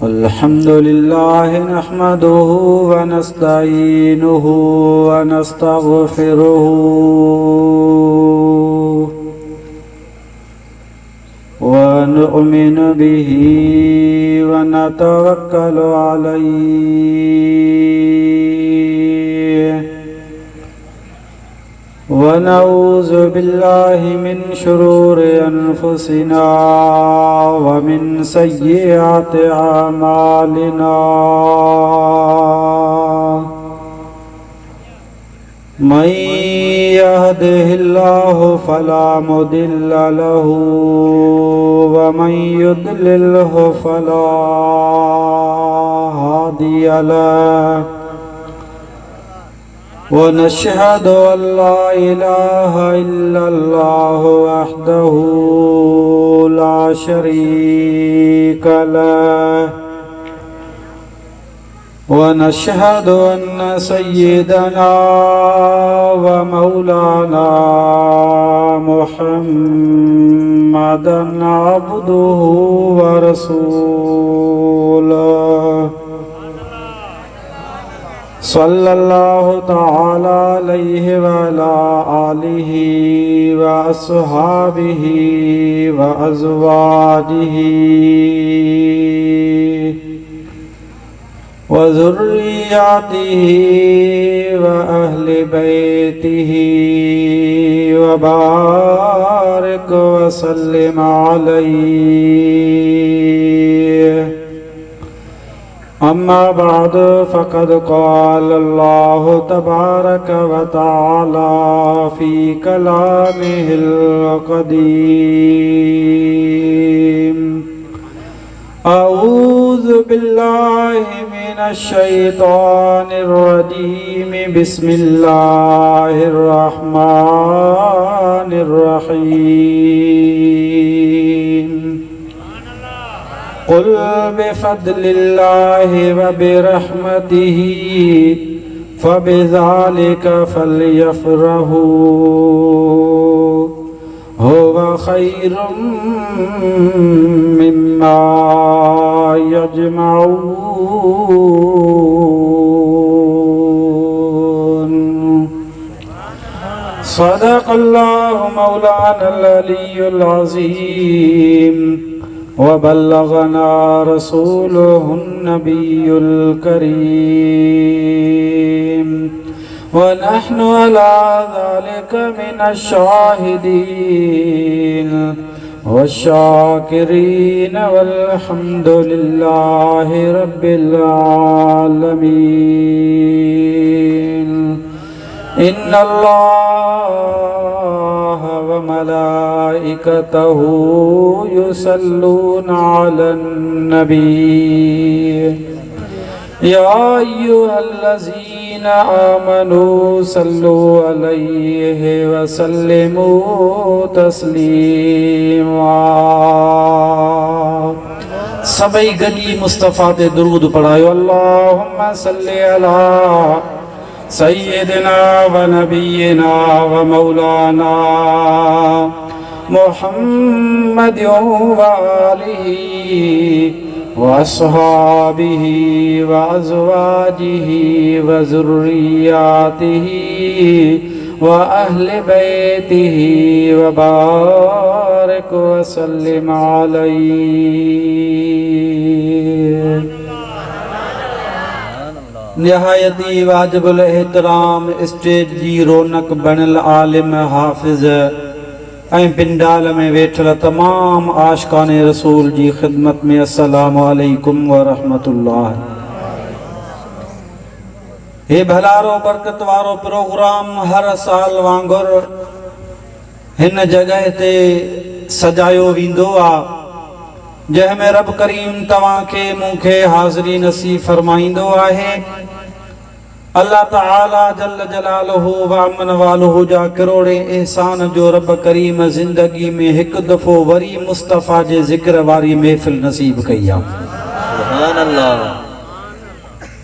अल्हम्दुलिल्लाह नहमदुहु व नस्तईनुहु व नस्तगफिरुहु व नु'मिनु बिही व नतवक्कलु अलैहि व नऊज़ु बिल्लाहि मिन शुरूरि अनफुसिना व मिन सय्यिआति अमालिना मन यहदिहिल्लाहु फला मुदिल्ल लहु व मन युद्लिल्हु फला हादिय लहु वनशहदु अल्ला इलाहा इल्लल्लाहु वहदहु ला शरीक लहु वनशहदु अन्न सय्यिदना व मौलाना मुहम्मदन अब्दुहु व रसूलुहु सल्लल्लाहु तआला अलैहि व अला आलिहि व अस्हाबिहि व अज़वाजिहि व ज़ुर्रिय्यतिहि व अहलि बैतिहि व बारिक व सल्लिम अलैहि। अम्मा बाद फ़क़द क़ाल अल्लाहु तबारक व तआला फ़ी कलामिहिल क़दीम अऊज़ु बिल्लाहि मिनश शैतानिर रजीम बिस्मिल्लाहिर रहमानिर रहीम क़ुल बिफ़द्लिल्लाहि व बिरहमतिही फ़बिज़ालिका फ़ल्यफ़रहू हुव ख़ैरुम मिम्मा यजमऊन। सदक़ल्लाहु मौलानल अलियुल अज़ीम व बल्लगना रसूलुहुन नबियुल करीम व नहनु अला ज़ालिका मिनश शाहिदीन वश्शाकिरीन वल्हम्दुलिल्लाहि रब्बिल आलमीन। इन्नल्लाह व मलाइकतहु युसल्लूना अलन नबी या अय्युहल्लज़ीना आमनू सल्लु अलैहि व सल्लिमू तस्लीमा। सभई गॾी मुस्तफ़ा ते दुरूद पढ़ायो। अल्लाहुम्मा सल्लि अला सय्यिदना व नबियना व मौलाना मुहम्मदिन व आलिहि व अस्हाबिहि व अज़वाजिहि व ज़ुर्रिय्यतिहि व अहलि बैतिहि व बारिक व सल्लिम अलैहि। निहायती वाजिबुल एहतराम स्टेज जी रौनक बणिल आलिम हाफ़िज़ ऐं पिंडाल में वेठल तमाम आशिक़ाने रसूल जी ख़िदमत में अस्सलामु अलैकुम व रहमतुल्लाह। हे भलारो बरकत वारो प्रोग्राम हर साल वांगुर हिन जगह ते सजायो वींदो आ जंहिंमें रब करीम तव्हां खे मूंखे हाज़िरी नसीब फरमाईंदो आहे। अल्लाह ताला जल्ल जलालुहु व अमन वालुहु जा करोड़े एहसान जो रब करीम ज़िंदगी में एक दफ़ो वरी मुस्तफ़ा जे ज़िक्र वारी महफ़िल नसीब कई आहे। सुभान अल्लाह।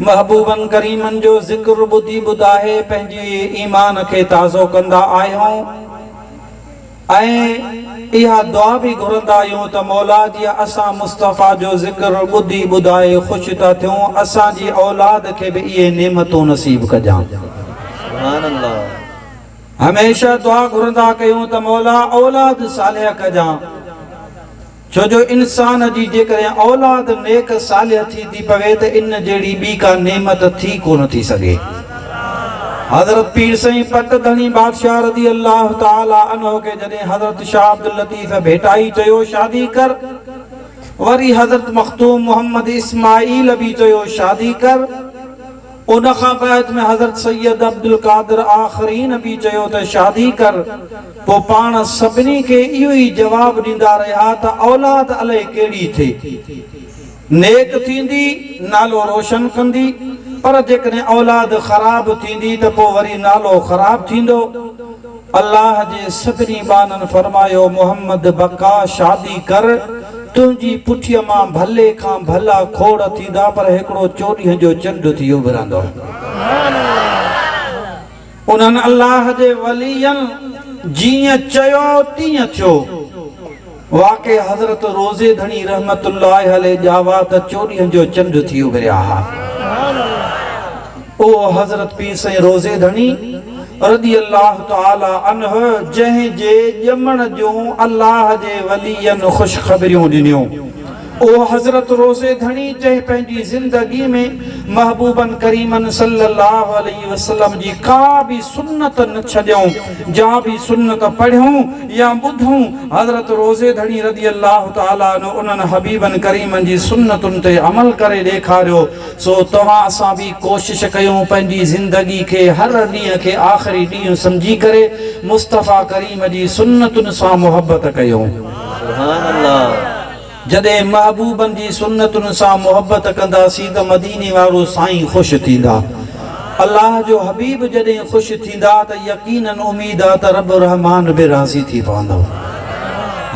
महबूबन करीमन जो ज़िक्र ॿुधी ॿुधाए पंहिंजे ईमान खे ताज़ो कंदा आहियूं। ऐं इहा दुआ भी घुरंदा आहियूं त मौला जी असां मुस्तफ़ा जो ज़िक्र ॿुधी ॿुधाए ख़ुशि था थियूं, असांजी औलाद खे बि इहे नेमतूं नसीब कजां। सुभान अल्लाह। हमेशा दुआ घुरंदा कयूं त मौला औलाद सालिह कजां, छो जो इंसान जी जेकॾहिं औलाद नेक सालिह थी थी पवे त इन जहिड़ी ॿी का नेमत थी कोन थी सघे। हज़रत पीर साईं पट धनी बादशाह रज़ी अल्लाह ताला अन्हु के जॾहिं हज़रत शाह अब्दुल लतीफ़ भेटाई चयो शादी कर, वरी हज़रत मखदूम मोहम्मद इस्माइल भी चयो शादी कर, उन खां बाद में हज़रत सैयद अब्दुल कादिर आखरीन भी चयो त शादी कर। पोइ पाण सभिनी खे इहो ई जवाब ॾींदा रहिया त औलाद अलाए कहिड़ी थिए, नेक थींदी नालो रोशन कंदी, पर जेकॾहिं औलाद ख़राब थींदी त पोइ वरी नालो ख़राब थींदो। अल्लाह जे सभिनी बाननि फरमायो मोहम्मद बका शादी कर, तुंहिंजी पुठीअ मां भले खां भला खोड़ थींदा पर हिकिड़ो चोॾींहं जो चंड थी उभरंदो। उन्हनि अल्लाह जे वलियनि जीअं चयो तीअं थियो। वाक़ई हज़रत रोज़े धणी रहमतुल्लाह अलैह ॼावा त चोॾींहं जो चंड थी उभरिया हा। ओ हज़रत पीर साईं रोज़े धणी रज़ी अल्लाह ताला अन्हु जंहिं जे ॼमण जूं अल्लाह जे वलियनि ख़ुशख़बरियूं ॾिनियूं, ओ हज़रत रोज़े धणी जंहिं पंहिंजी ज़िंदगी में महबूबन करीमन सल्लल्लाहु अलैहि वसल्लम जी का भी सुन्नत न छॾियूं, जा भी सुन्नत पढ़ियूं या ॿुधूं, हज़रत रोज़े धणी रज़ी अल्लाह ताला अन्हु उन्हनि हबीबन करीमन जी सुन्नतुनि ते अमल करे ॾेखारियो। सो तव्हां असां भी कोशिश कयूं पंहिंजी ज़िंदगी खे हर ॾींहं खे आख़िरी ॾींहुं सम्झी करे मुस्तफ़ा करीम जी सुन्नतुनि सां मुहबत कयूं। सुभान अल्लाह। जॾहिं महबूबन जी सुन्नतुनि सां मुहबत कंदासीं त मदीने वारो साईं ख़ुशि थींदा। अल्लाह जो हबीब जॾहिं ख़ुशि थींदा त यकीनन उम्मीद आहे त रब रहमान बि राज़ी थी पवंदो।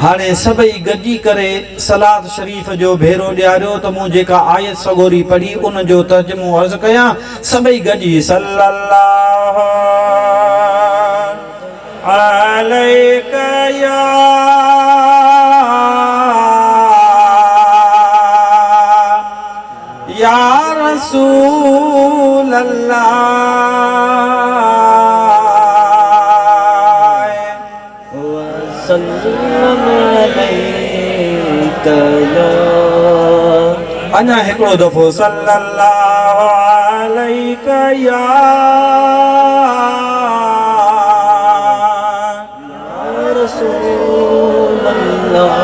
हाणे सभई गॾिजी करे सलात शरीफ़ जो भेरो ॾियारियो त मूं जेका आयत सगोरी पढ़ी उन जो तर्जुमो अर्ज़ कयां। सभई गॾिजी सल्लल्लाहु अलैका या रसूल अल्लाह वसल्लम अलैका अञा हिकिड़ो दफ़ो सल्लल्लाहु अलैका या रसूल अल्लाह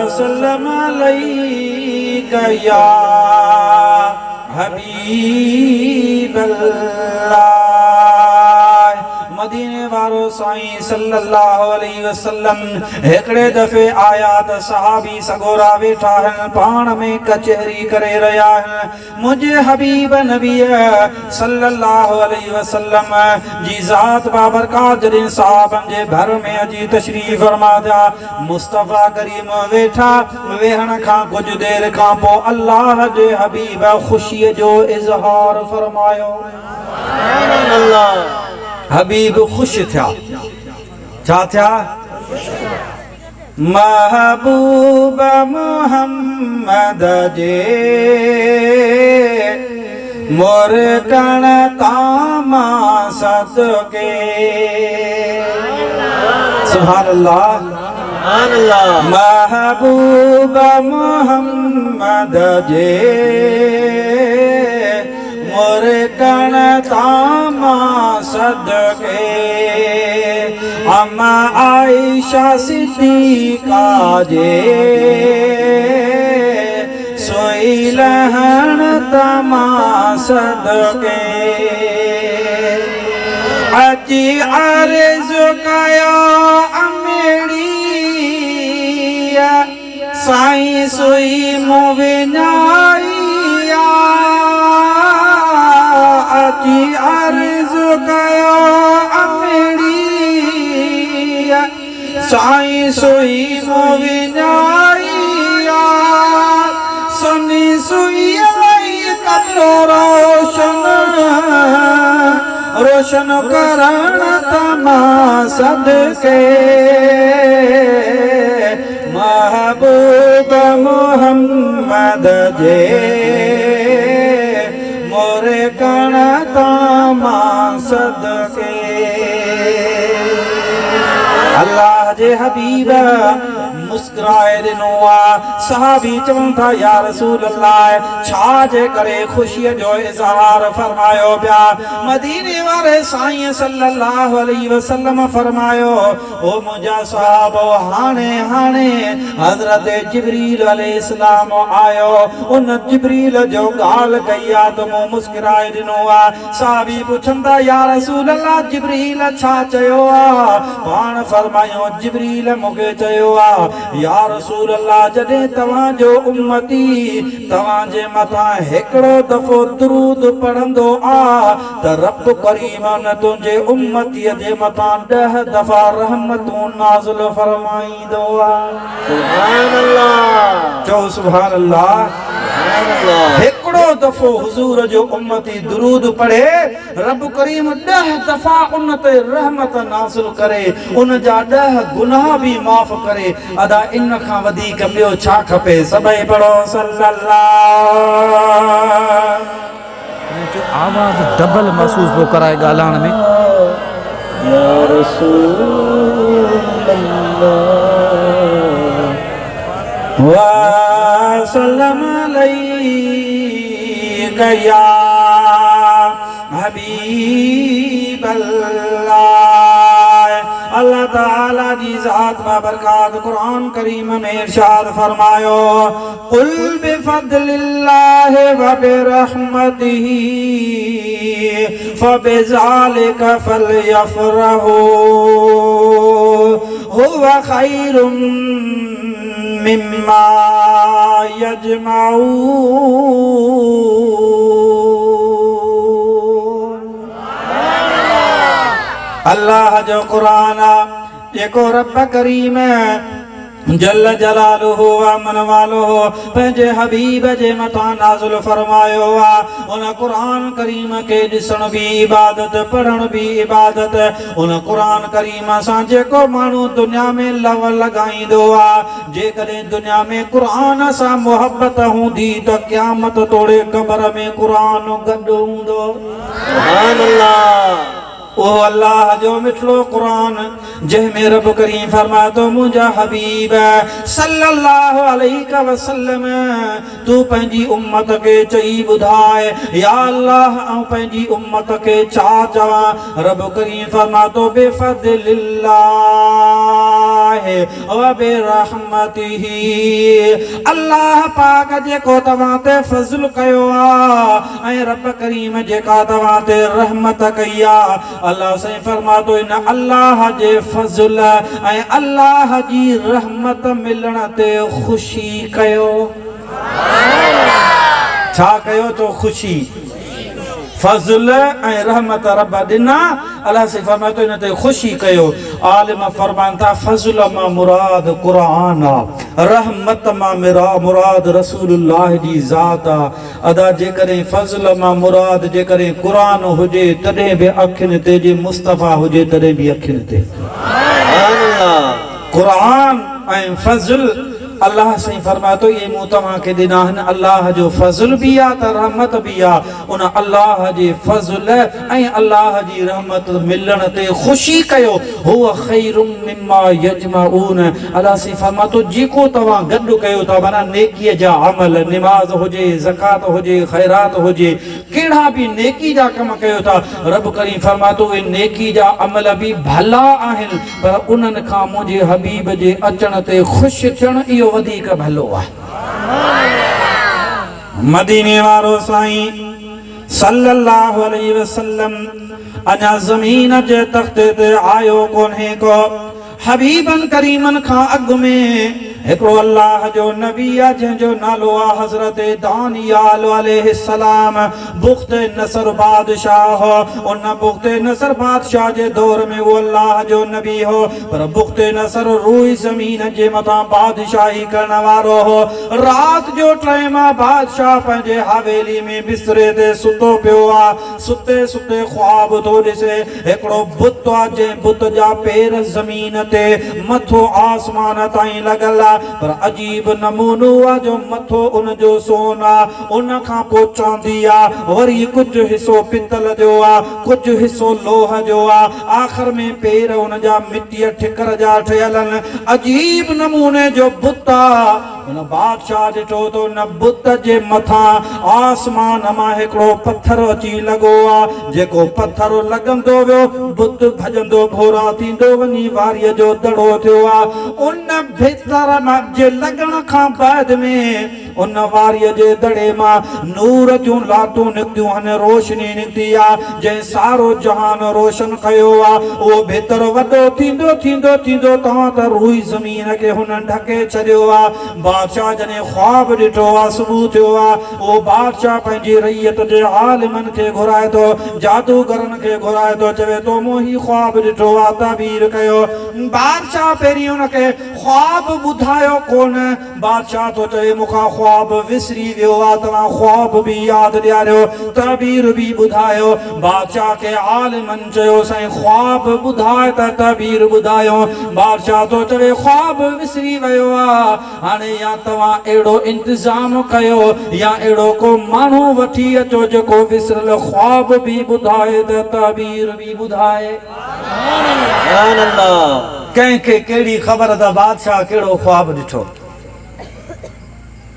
वसल्लम अलैका या हबीब अल्लाह। मदीने वारो साईं सल्लल्लाहु अलैहि वसल्लम हिकिड़े दफ़े आया त सहाबी सगोरा वेठा आहिनि, पाण में कचहरी करे रहिया आहिनि। मुंहिंजे हबीब नबी सल्लल्लाहु अलैहि वसल्लम जी ज़ात बाबरकात जॾहिं साहबनि जे घर में अची तशरीफ़ फरमा थिया, मुस्तफ़ा करीम वेठा, वेहण खां कुझु देरि खां पोइ अल्लाह जे हबीब ख़ुशीअ जो इज़हार फरमायो। हबीब ख़ुशि थिया। छा थिया? महबूब मोहम्मद जे मुर्कण तामा सदके। सुभान अल्लाह। सुभान अल्लाह। महबूब मोहम्मद जे मुर्कण तामा सदके। अम्मा आयशा सिद्दीक़ा जे सोई लहण तमा सदके। अची अर्ज़ कयो अमेड़ी साईं सोई मूं विञाइया। अची अर्ज़ कयो अमेड़ी साईं सोई मूं विञाइया। सुनी सुई कपिड़ो रोशन रोशन करण तमां सदके महबूब मोहम्मद जे मोरे कण तमां सदके अल्लाह जे हबीब मुस्कुराए ॾिनो आहे सहाबी चवनि था या रसूल अल्लाह छा जे करे ख़ुशीअ जो इज़हार फरमायो पिया मदीने वारे साईं सल्लल्लाहु अलैहि वसल्लम फरमायो ओ मुंहिंजा सहाबो हाणे हाणे हज़रत जिब्रील अलैहिस्सलाम आयो उन जिब्रील जो ॻाल्हि कई आहे त मूं मुस्कुराए ॾिनो आहे सहाबी पुछनि था या रसूल अल्लाह जिब्रील छा चयो आहे पाण फरमायो जिब्रील मूंखे चयो आहे या रसूल अल्लाह जॾहिं तव्हांजो उम्मती तव्हांजे मथां हिकिड़ो दफ़ो दुरूद पढ़ंदो आहे त रब करीम न तुंहिंजे उम्मतीअ जे मथां 10 दफ़ा रहमतूं नाज़िल फरमाईंदो आहे सुभान अल्लाह चओ सुभान अल्लाह सुभान अल्लाह हिकिड़ो दफ़ो हुज़ूर जो उम्मती दुरूद पढ़े रब करीम 10 दफ़ा उन ते रहमत नाज़िल करे उन जा 10 गुनाह भी माफ़ करे अदा इन खां वधीक ॿियो छा खपे सभई पढ़ो सल्लल्लाहु जो आवाज़ डबल महसूस थो कराए ॻाल्हाइण में या रसूल अल्लाह वा सल्लम अलैका या हबीब अल्लाह ताला जी ज़ात बाबरकात कुरान करीम में इरशाद फरमायो कुल बिफद्लिल्लाहि व बिरहमतिही फबिज़ालिका फलयफ़रहू हुवा खैरुम मिम्मा यजमाऊन अल्लाह जो कुरान जेको रब करीम जल जलालुहु अमन वालो पंहिंजे हबीब जे मथां नाज़िल फरमायो आहे उन कुरान करीम खे ॾिसण बि इबादत पढ़ण बि इबादत उन कुरान करीम सां जेको माण्हू दुनिया में लव लॻाईंदो आहे जेकॾहिं दुनिया में कुरान सां मुहबत हूंदी त क़यामत तोड़े क़बर में कुरान गॾु हूंदो सुभान अल्लाह ओ अल्लाह जो मिठड़ो कुरान जंहिंमें रब करीम फरमाए तो मुंहिंजा हबीब सल्लल्लाहु अलैहि वसल्लम तू पंहिंजी उम्मत खे चई ॿुधाए या अल्लाह ऐं पंहिंजी उम्मत खे छा चवां रब करीम फरमाए तो बिफद्लिल्लाहि व बिरहमतिही अल्लाह पाक जेको तव्हां ते फज़ल कयो आहे ऐं रब करीम जेका तव्हां ते रहमत कई आहे अल्लाह से फरमातो इन अल्लाह जे फज़ल ऐं अल्लाह जी रहमत मिलण ते खुशी कयो छा कयो तो खुशी फज़ल ऐं रहमत रब ॾिना अल्लाह से फरमातो इन ते खुशी कयो आलिम फरमान था फज़ल मां मुराद कुरान रहमत मां मुराद रसूलुल्लाह जी ज़ात अदा जेकॾहिं फज़ल मां मुराद जेकॾहिं कुरान हुजे तॾहिं बि अखियुनि ते जे मुस्तफ़ा हुजे तॾहिं बि अखियुनि ते कुरान ऐं फज़ल अल्लाह से फरमातो ये मूं तव्हांखे ॾिना आहिनि अल्लाह जो फज़ल बि आहे त रहमत बि आहे उन अल्लाह जे फज़ल ऐं अल्लाह जी रहमत मिलण ते ख़ुशी कयो हुवा खैरुम मिम्मा यजमाऊन अल्लाह से फरमातो जेको तव्हां गॾु कयो था माना नेकीअ जा अमल निमाज़ हुजे ज़कात हुजे ख़ैरात हुजे कहिड़ा बि नेकी जा कम कयो था रब करीम फरमातो उहे नेकी जा अमल बि भला आहिनि पर उन्हनि खां मुंहिंजे हबीब जे अचण ते ख़ुशि थियणु इहो वधीक भलो आहे मदीने वारो साईं सल्लल्लाहु अलैहि वसल्लम अञा ज़मीन जे तख़्ते ते आयो कोन्हे को हबीबन करीमन खां अॻु में हिकिड़ो अल्लाह जो नबी आहे जंहिंजो नालो आहे हज़रत दानियाल अलैहिस्सलाम। बुख्त नसर बादशाह हो, उन बुख्त नसर बादशाह जे दौर में वो अल्लाह जो नबी हो, पर बुख्त नसर रूई ज़मीन जे मथां बादशाही करण वारो हो। रात जो टाइम बादशाह पंहिंजे हवेली में बिस्तरे ते सुतो पियो आहे। सुते सुते ख्वाब थो ॾिसे हिकिड़ो बुत आहे जंहिं बुत जा पेर ज़मीन ते मथो आसमान ताईं लॻल आहे, पर अजीब नमूनो आहे जो मथो उन जो सोन आहे, उन खां पोइ चांदी आहे, वरी कुझु हिसो पितल जो आहे, कुझु हिसो लोह जो आहे, आख़िर में पेर उन जा मिटीअ ठिकर जा ठहियल आहिनि। अजीब नमूने जो बुत आहे। उन बादशाह ॾिठो त उन बुत जे मथां आसमान मां हिकिड़ो पत्थर अची लॻो आहे। जेको पत्थर लॻंदो वियो बुत भॼंदो भोरा थींदो वञी वारीअ जो दड़ो थियो आहे। उन भितर जे लॻण खां बाद में उन वारीअ जे दड़े मां नूर जूं लाटूं निकितियूं आहिनि, रोशनी निकिती आहे जंहिं सारो जहान रोशन कयो आहे। उहो भितर वॾो थींदो थींदो थींदो तव्हां त रूई ज़मीन खे हुन ढके छॾियो आहे। बादशाह जॾहिं ख्वाब ॾिठो आहे, सुबुह थियो आहे, उहो बादशाह पंहिंजी रैयत जे आलिमनि खे घुराए थो, जादूगरनि खे घुराए थो, चवे थो मूं ही ख्वाब ॾिठो आहे, ताबीर कयो। बादशाह पहिरीं हुनखे ख्वाब ॿुधायो कोन। बादशाह थो चवे मूंखां ख्वाब विसरी वियो आहे, तव्हां ख्वाब बि यादि ॾियारियो, ताबीर बि ॿुधायो। बादशाह खे आलिमनि चयो साईं ख्वाब ॿुधाए त ताबीर ॿुधायो। बादशाह थो चवे ख्वाब विसरी वियो आहे, हाणे या तव्हां अहिड़ो इंतज़ाम कयो या अहिड़ो को माण्हू वठी अचो जेको विसरल ख्वाब बि ॿुधाए त ताबीर बि ॿुधाए। कंहिंखे कहिड़ी ख़बर त बादशाह कहिड़ो ख्वाब ॾिठो।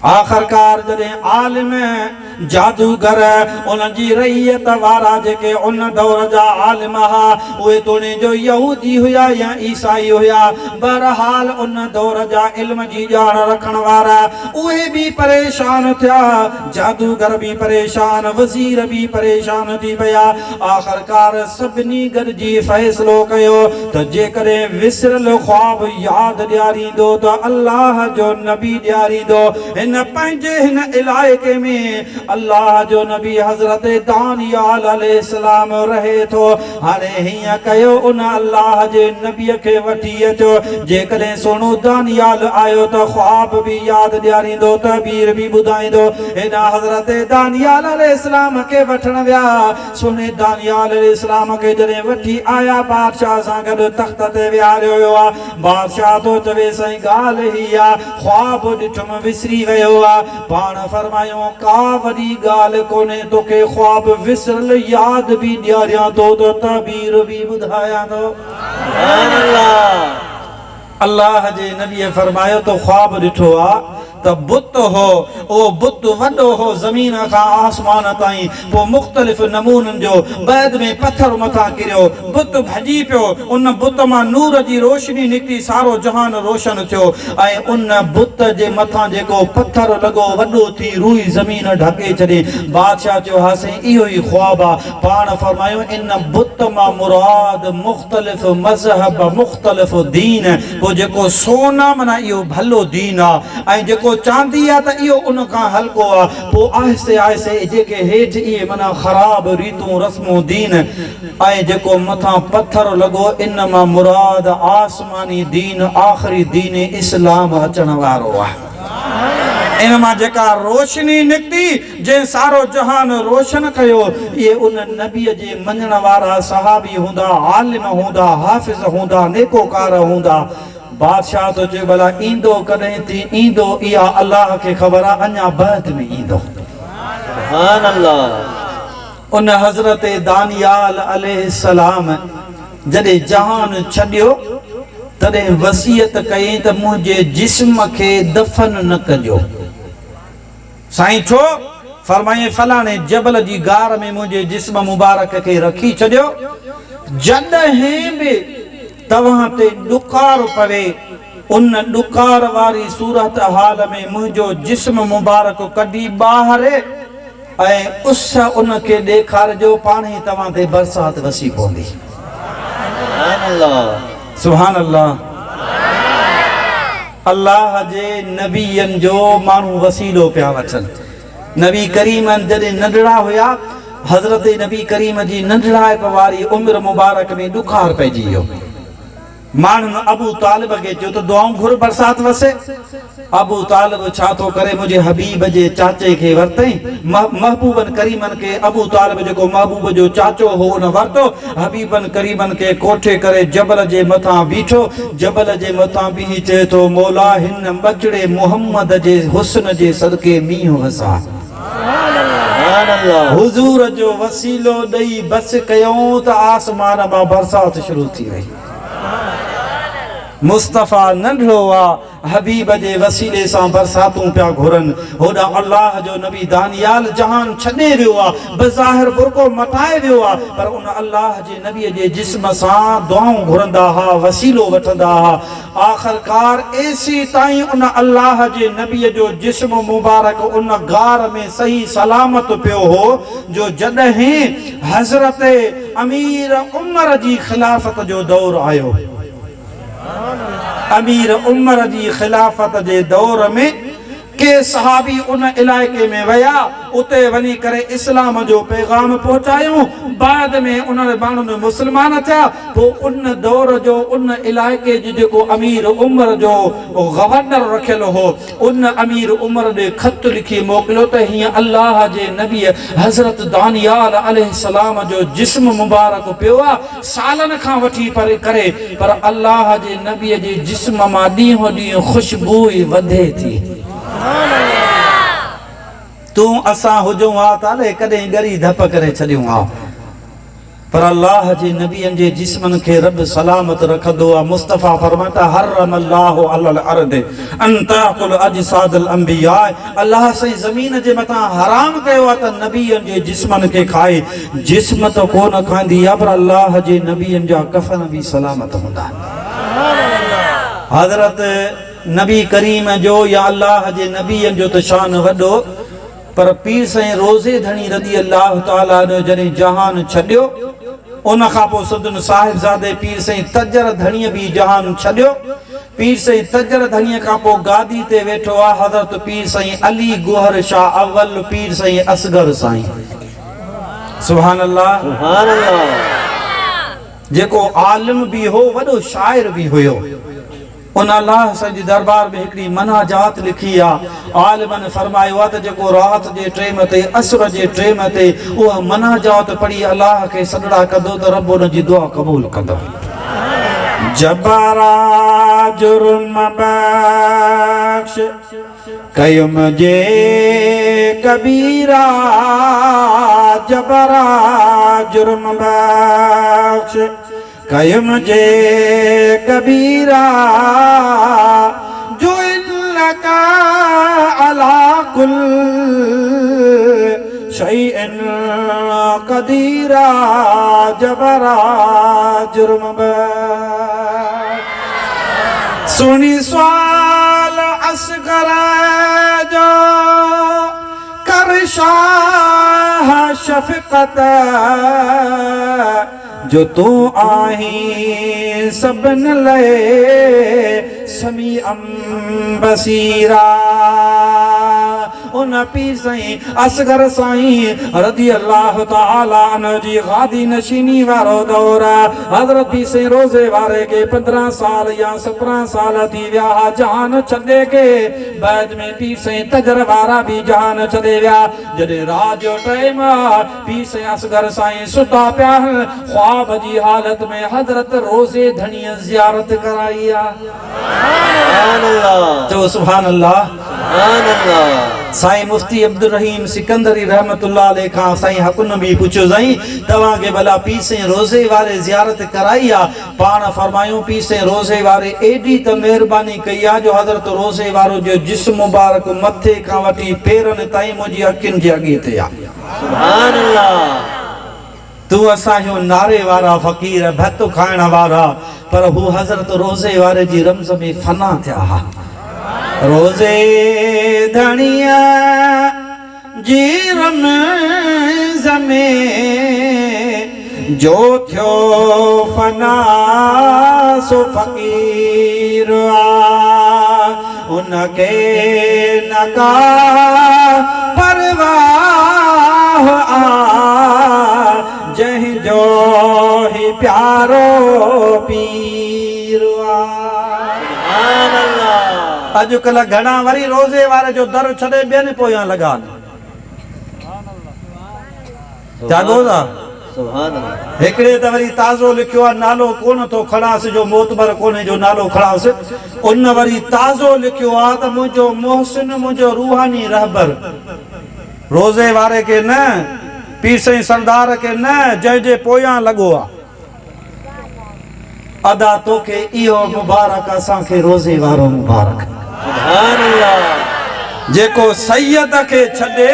आख़िरकार जॾहिं आलिम जादूगर उन जी रैयत वारा जेके उन दौर जा आलिम हुआ उहे तोड़े जो यहूदी हुया या ईसाई हुया, बहरहाल उन दौर जा इल्म जी ॼाण रखण वारा उहे बि परेशान थिया, जादूगर बि परेशान, वज़ीर बि परेशान थी पिया। आख़िरकार सभिनी गॾिजी फ़ैसिलो कयो त जेकॾहिं विसरल ख्वाब यादि ॾियारींदो त अल्लाह जो नबी ॾियारींदो। हिन पंहिंजे हिन इलाइक़े में अल्लाह जो नबी हज़रत दानियाल अलैहिस्सलाम रहे थो। हाणे हीअं कयो उन अल्लाह जे नबीअ खे वठी अचो, जेकॾहिं सोनो दानियाल आयो त ख्वाब बि यादि ॾियारींदो, ताबीर बि ॿुधाईंदो। हिन हज़रत दानियाल अलैहिस्सलाम खे वठण विया। सोने दानियाल अलैहिस्सलाम खे जॾहिं वठी आया बादशाह सां गॾु तख़्त ते विहारियो वियो आहे। बादशाह थो चवे साईं ॻाल्हि ही आहे, ख्वाब ॾिठुमि विसरी वियो आहे। पाण फरमायो का वॾी ॻाल्हि कोन्हे, तोखे ख्वाब विसरल यादि बि ॾियारियां थो त ताबीर बि ॿुधायां थो। अल्लाह जे नबीअ फरमायो तो ख्वाब ॾिठो आहे त बुत हो, ओ बुत वॾो हो ज़मीन खां आसमान ताईं, पोइ मुख़्तलिफ़ नमूननि जो बैद में पत्थर मथां किरियो, बुत भॼी पियो, उन बुत मां नूर जी रोशनी निकिती, सारो जहान रोशन थियो ऐं उन बुत जे मथां जेको पत्थर लॻो वॾो थी रूई ज़मीन ढके छॾे। बादशाह चयो हा साईं इहो ई ख्वाब आहे। पाण फरमायो इन बुत मां मुराद मुख़्तलिफ़ मज़हब मुख़्तलिफ़ दीन, पोइ जेको सोना माना इहो भलो दीन आहे ऐं जेको चांदी आहे त इहो उन खां हल्को आहे। पोइ आहिस्ते आहिस्ते जेके हेठि इहे माना ख़राब रीतूं रस्मूं दीन ऐं जेको मथां पत्थर लॻो इन मां मुराद आसमानी दीन आख़िरी दीन इस्लाम अचण वारो आहे। इन मां जेका रोशनी निकिती जंहिं सारो जहान रोशन कयो, इहे उन नबीअ जे मञण वारा सहाबी हूंदा, आलिम हूंदा, हाफ़िज़ हूंदा, नेकोकार हूंदा। बादशाह तो चए भला ईंदो कॾहिं थी ईंदो, इहा अल्लाह खे ख़बर आहे, अञा बाद में ईंदो। सुभान अल्लाह। उन हज़रत दानियाल अलैहिस्सलाम जॾहिं जहान छॾियो तॾहिं वसीयत कई त मुंहिंजे जिस्म खे दफ़न न कजो। साईं छो? फरमाए फलाणे जबल जी गार में मुंहिंजे जिस्म मुबारक खे रखी छॾियो, जॾहिं बि तव्हां ते ॾुकार पवे उन ॾुकार वारी सूरत हाल में मुंहिंजो जिस्म मुबारक कढी ॿाहिरि ऐं उस उन खे ॾेखारिजो, पाण ई तव्हां ते बरसात वसी पवंदी। सुभान अल्लाह। अल्लाह जे नबीयन जो मानू वसीलो पिया वठन। नबी करीम जॾहिं नंढड़ा हुया, हज़रत नबी करीम जी नंढड़ाइप वारी उम्र मुबारक में ॾुखार पइजी वियो। माण्हुनि अबू तालिब खे चयो त दुआऊं घुर बरसात वसे। अबू तालिब छा थो करे, मुंहिंजे हबीब जे चाचे खे वरितई। महबूबन करीमन के अबू तालिब जेको महबूब जो चाचो हो उन वरितो। हबीबन करीमन के कोठे करे जबल जे मथां बीठो। जबल जे मथां बीही चए थो, मौला हिन बचड़े मुहम्मद जे हुस्न जे सदके मींहुं वसा। हुजूर जो वसीलो ॾेई बस कयूं त आसमान मां बरसात शुरू थी वई। मुस्तफ़ा नंढड़ो आ, हबीब जे वसीले सां बरसातूं पिया घुरनि। होॾा अल्लाह जो नबी दानियाल जहान छॾे वियो आहे, बज़ाहिर बुरको मटाए वियो आहे, पर उन अल्लाह जे नबीअ जे जिस्म सां दुआऊं घुरंदा हुआ, वसीलो वठंदा हुआ। आख़िरकार एसी ताईं उन अल्लाह जे नबीअ जो जिस्म मुबारक उन गार में सही सलामत पियो हो, जो जॾहिं हज़रत अमीर उमर जी खिलाफ़त जो दौर आयो। अमीर उमर जी खिलाफत जे दौर में के सहाबी उन इलाइके में वया, उते वञी करे इस्लाम जो पैगाम पहुचायूं। बाद में उन्हनि माण्हुनि मुस्लमान थिया। पोइ उन दौर जो उन इलाइके जो जेको अमीर उमर जो गवर्नर रखियल हो, उन अमीर उमर ॾे ख़त लिखी मोकिलियो त हीअं अल्लाह जे नबी हज़रत दानियाल अलैहिस्सलाम जो जिस्म मुबारक पियो आहे सालनि खां वठी करे, पर अल्लाह जे नबीअ जे जिस्म मां ॾींहों ॾींहुं खुशबू ई वधे थी। तूं असां हुजूं हा ताले कॾहिं ॻरी धप करे छॾियूं हा, पर अल्लाह जे नबीअनि जे जिस्मनि खे रब सलामत रखंदो आहे। मुस्तफ़ा फरमाता हर्रमल्लाहु अलल अर्द अन ताकुल अजसादल अंबिया। अल्लाह सही ज़मीन जे मथां हराम कयो आहे त नबीअनि जे जिस्मनि खे खाए। जिस्म त कोन खाईंदी आहे, पर अल्लाह जे नबीअनि जा कफ़न बि सलामत हूंदा। हज़रत नबी करीम जो या अल्लाह जे नबीअनि जो त शान वॾो, पर पीर साईं रोज़े धणी रज़ी अल्लाह ताला ने जॾहिं जहान छॾियो, उन खां पोइ सदन साहिबज़ादे पीर साईं तजर धणीअ बि जहान छॾियो। पीर साईं तजर धणीअ खां पोइ गादी ते वेठो आहे हज़रत पीर साईं अली गोहर शाह अव्वल पीर साईं असगर साईं। सुभान अल्लाह, सुभान अल्लाह। जेको आलिम भी हो, वॾो शाइर भी हुयो। उन अल्लाह साईं जी दरबार में हिकिड़ी मनाजात लिखी आहे। आलिमन फरमायो आहे त जेको रात जे टेम ते असर जे टेम ते उहा मनाजात पढ़ी अल्लाह खे सॾड़ा कंदो त रब उन जी दुआ क़बूल कंदो। जबरा जुर्म बख्श कयुम जे कबीरा, जबरा जुर्म बख्श कयुम जे कबीरा, जो इन्नका अला कुल शैइन कदीरा, जबरा जुर्म बख्श। सुनी सवाल असगर जो कर शाह शफकत, जो तू आहीं सबन लए समी बसीरा। उन पीर साईं असगर साईं रज़ी अल्लाह ताला अन्हु जी गादी नशीनी वारो दौर। हज़रत पीर साईं रोज़े वारे के 15 साल या 17 साल थी विया जहान छॾे के। बाद में पीर साईं तजर वारा भी जहान छॾे विया। जॾहिं रात जो टाइम पीर साईं असगर साईं सुता पिया, ख्वाब जी हालत में हज़रत रोज़े धणीअ ज़ियारत कराई आहे। सुभान अल्लाह, जो सुभान अल्लाह, सुभान अल्लाह। साईं मुफ्ती अब्दुल रहीम सिकंदरी रहमतुल्लाह अलैह खां साईं हकुन भी पुछियो, साईं तव्हां के भला पीर साईं रोज़े वारे ज़ियारत कराई आहे? पाण फरमायूं पीर साईं रोज़े वारे एडी त मेहरबानी कई आहे जो हज़रत रोज़े वारो जो जिस्म मुबारक मथे खां वठी पेरनि ताईं मुंहिंजी अखियुनि जे अॻे ते आहे। सुभान अल्लाह। तू असांजो नारे वारा फ़कीर, भत खाइण वारा, पर हू हज़रत रोज़े वारे जी रमज़ में फना थिया हा। रोज़े धणीअ जी रमज़ में जो थियो फना सो फ़कीर आ। उनके नका परवाह जह जो ही प्यारो पीरवा। अॼुकल्ह घणा वरी रोज़े वारे जो दर छॾे ॿियनि पोयां लॻा जागो था। हिकिड़े त वरी ताज़ो लिखियो आहे नालो कोन थो खणांसि जो मोतबर कोन्हे जो नालो खणांसि। उन वरी ताज़ो लिखियो आहे त मुंहिंजो मोहसिन मुंहिंजो रूहानी रहबर रोज़े वारे के न पीर साईं सरदार के न जंहिंजे पोयां लॻो आहे अदा तोखे इहो मुबारक असांखे रोज़े वारो मुबारक। जेको सैयद खे छॾे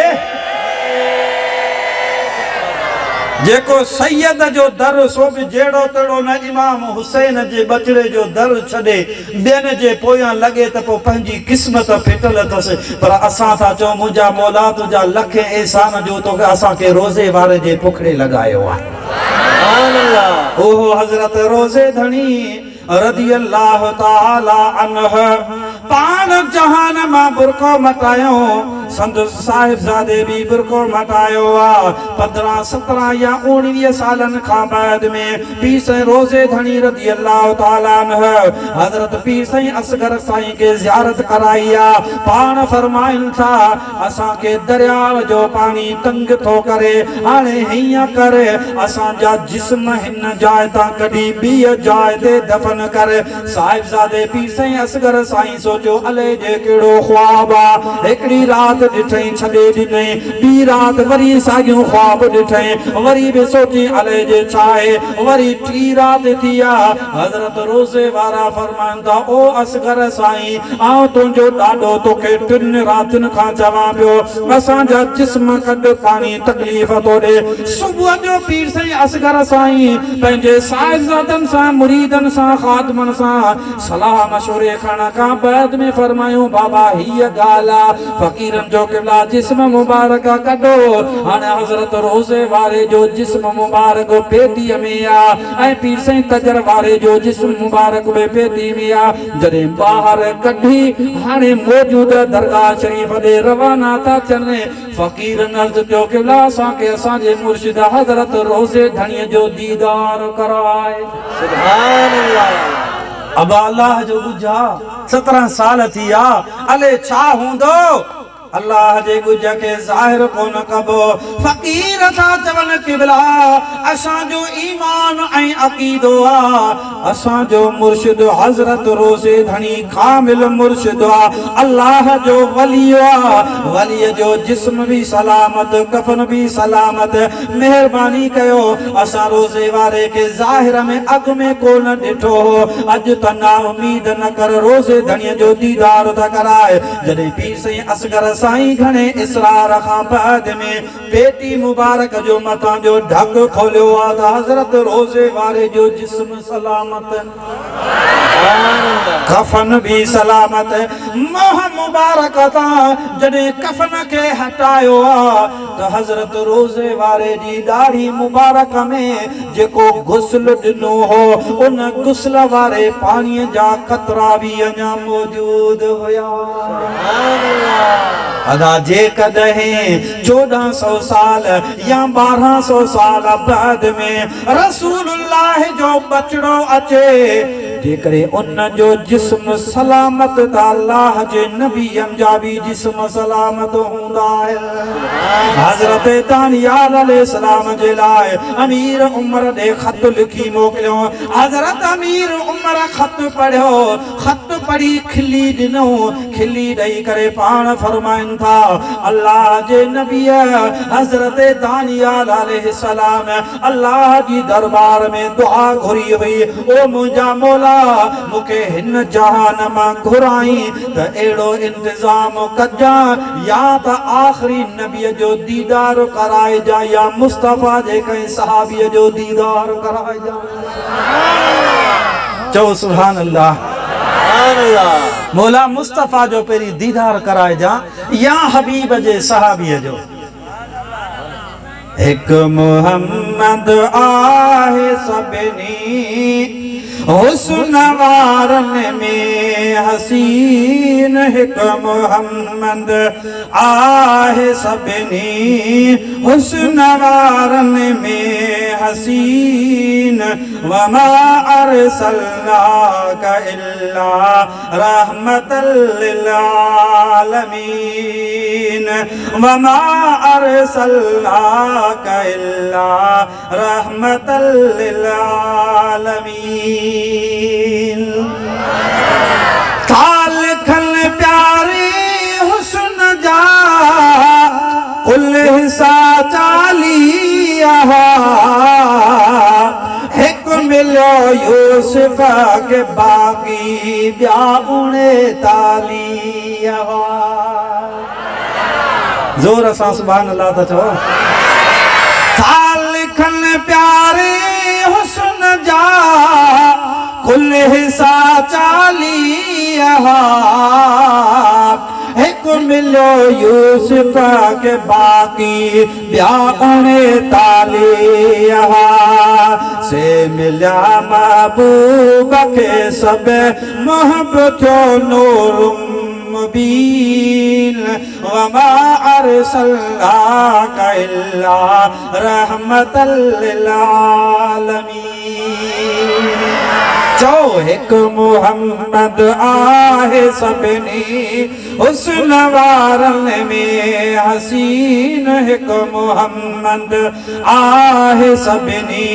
जेको सैयद जो दर सो बि जहिड़ो तहिड़ो न इमाम हुसैन जे बचड़े जो दर छॾे ॿियनि जे पोयां लॻे त पोइ पंहिंजी क़िस्मत फिटल अथसि। पर असां था चऊं मुंहिंजा मौला तुंहिंजा लख एहसान जो तोखे असांखे रोज़े वारे जे पुखड़े लॻायो आहे। ओहो हज़रत रोज़े धणी रज़ी अल्लाह ताला अन्हु पाण जहान मां बुरको मटायो संदसि साहिबज़ादे बि बुरको मटायो आहे। 15 17 या 19 सालनि खां बाद में पीर साईं रोज़े धणी रज़ी अल्लाह ताला अन्हु हज़रत पीर साईं असगर साईं के ज़ियारत कराई आहे। पाण फरमाइनि था असांखे दरियाव जो पाणी तंग थो करे हाणे हीअं करे असांजा जिस्म हिन जाइ तां कढी ॿी जाइ ते दफ़न करे। साहिबज़ादे पीर साईं असगर साईं सोचियो अले जे कहिड़ो ख्वाब आहे। हिकिड़ी रात ॾिठई छॾे ॾिनई ॿी रात वरी साॻियो ख्वाब ॾिठई वरी बि सोची अले जे छा आहे वरी टी रात थी आहे। हज़रत रोज़े वारा फरमाइनि था ओ असगर साईं आउं तुंहिंजो ॾाढो तोखे 3 रातियुनि खां चवां पियो असांजा जिस्म कढ पाणी तकलीफ़ थो ॾे। सुबुह जो पीर साईं असगर साईं पंहिंजे साहिबज़ादनि सां मुरीदनि सां ख़ातमनि सां सलाह मशवरे खण खां बाद में फरमायूं बाबा हीअ ॻाल्हि आहे फ़क़ीरनि जो क़िबला जिस्म मुबारक कढो। हाणे हज़रत रोज़े वारे जो जिस्म मुबारक पेटीअ में आहे ऐं पीर साईं तजर वारे जो जिस्म मुबारक बि पेटी में आहे। जॾहिं ॿाहिरि कढी हाणे मौजूद दरगाह शरीफ़ ॾे रवाना था थियनि फ़क़ीरनि अर्ज़ु कयो क़िबला असांखे असांजे मुर्शिद हज़रत रोज़े धणीअ जो दीदार कराए। सुभान अल्लाह। अब अल्लाह जो गुजा 17 साल थी विया अले छा हूंदो अल्लाह जे गुज के ज़ाहिर कोन कबो। फ़क़ीर था चवनि क़िबला असांजो ईमान ऐं अक़ीदो आहे असांजो मुर्शिद हज़रत रोज़े धणी कामिल मुर्शिद आहे अल्लाह जो वली आहे। वलीअ जो जिस्म भी सलामत कफन भी सलामत। मेहरबानी कयो असां रोज़े वारे के ज़ाहिर में अॻ में कोन ॾिठो हो अॼु त ना उम्मीद न कर रोज़े धणीअ जो दीदार था कराए। जॾहिं पीर साईं असगर साईं घणे इसरार खां बाद में पेटी मुबारक जो मथां जो ढक खोलियो आहे त हज़रत रोज़े वारे जो जिस्म सलामत कफन भी सलामत। मोह मुबारक तां जॾहिं कफन खे हटायो आहे त हज़रत रोज़े वारे जी ॾाढ़ी मुबारक में जेको गुस्ल ॾिनो हो उन गुस्ल वारे पाणीअ जा कतरा भी अञा मौजूद हुया। अदा जे कदहीं 1400 साल या 1200 साल बाद में रसूलुल्लाह जो बचड़ो अचे जेकरे उन जो जिस्म सलामत त अल्लाह जे नबियन जा भी जिस्म सलामत हूंदा है। हज़रत दानियाल अलैहिस्सलाम जे लाइ अमीर उमर दे खत लिखी मोकिलियो। हज़रत अमीर उमर खत पढ़ियो खत पढ़ी खिली ॾिनो खिली ॾेई करे पाण फरमाइनि था अल्लाह जे नबी हज़रत दानियाल अलैहिस्सलाम अल्लाह जी दरबार में दुआ घुरी हुई ओ मुंहिंजा मौला मूंखे हिन जहान मां घुराई त अहिड़ो इंतज़ाम कजां या त आख़िरी नबीअ जो दीदार कराइजां या मुस्तफ़ा जे कंहिं सहाबीअ जो दीदार कराइजां। चओ सुभान अल्लाह। मौला मुस्तफ़ा जो पहिरीं दीदार कराइजां या हबीब जे सहाबीअ जो। हिकु मुहम्मद आहे सभिनी हुस्न वारन में हसीन हिक मोहम्मद आहे सभिनी हुस्न वारन में हसीन वमा अरसलनाका इल्ला रहमतल लिल आलमीन वमा अरसलनाका इल्ला रहमतल लिल आलमीन। ताल खन प्यारी हुस्न जा कुल हिस्सा चालिया हिक मिलो यूसुफ के बाकी ॿिया 39 ज़ोर सां सुभान अल्लाह था चओ। ताल खन प्यारे हुस्न जा कुल हिस्सा 40 हिक मिलो यूसुफ के बाकी ॿिया 39 से मिलिया महबूब खे सब मोहब्बत नूर मुबीन वमा अरसलनाका इल्ला रहमतल लिल आलमीन। चो हिक मोहम्मद आहे सभिनी हुस्न वारन में हसीन हिक मोहम्मद आहे सभिनी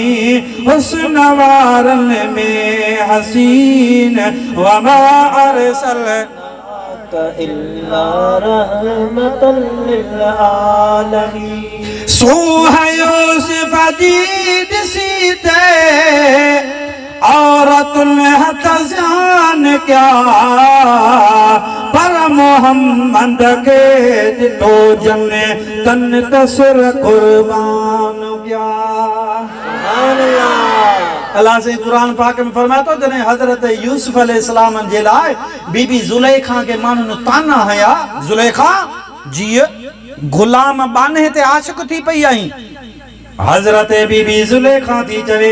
हुस्न वारन में हसीन वमा अरसलनाका इल्ला रहमतल लिल आलमीन। सूह यूसुफ जी ॾिसीते औरतुन हथ जान क्या पर मोहम्मद के ॾिठो जने तन तसर कुर्बान क्या। अल्लाह से कुरान पाक में फरमाए तो जने हजरत यूसुफ अलैहिस्सलाम जे लाइ बीबी जुलेखा के माण्हुनि ताना हया जुलेखा जीअ गुलाम बाने ते आशिक थी पई आई। हजरत बीबी जुलेखा थी चवे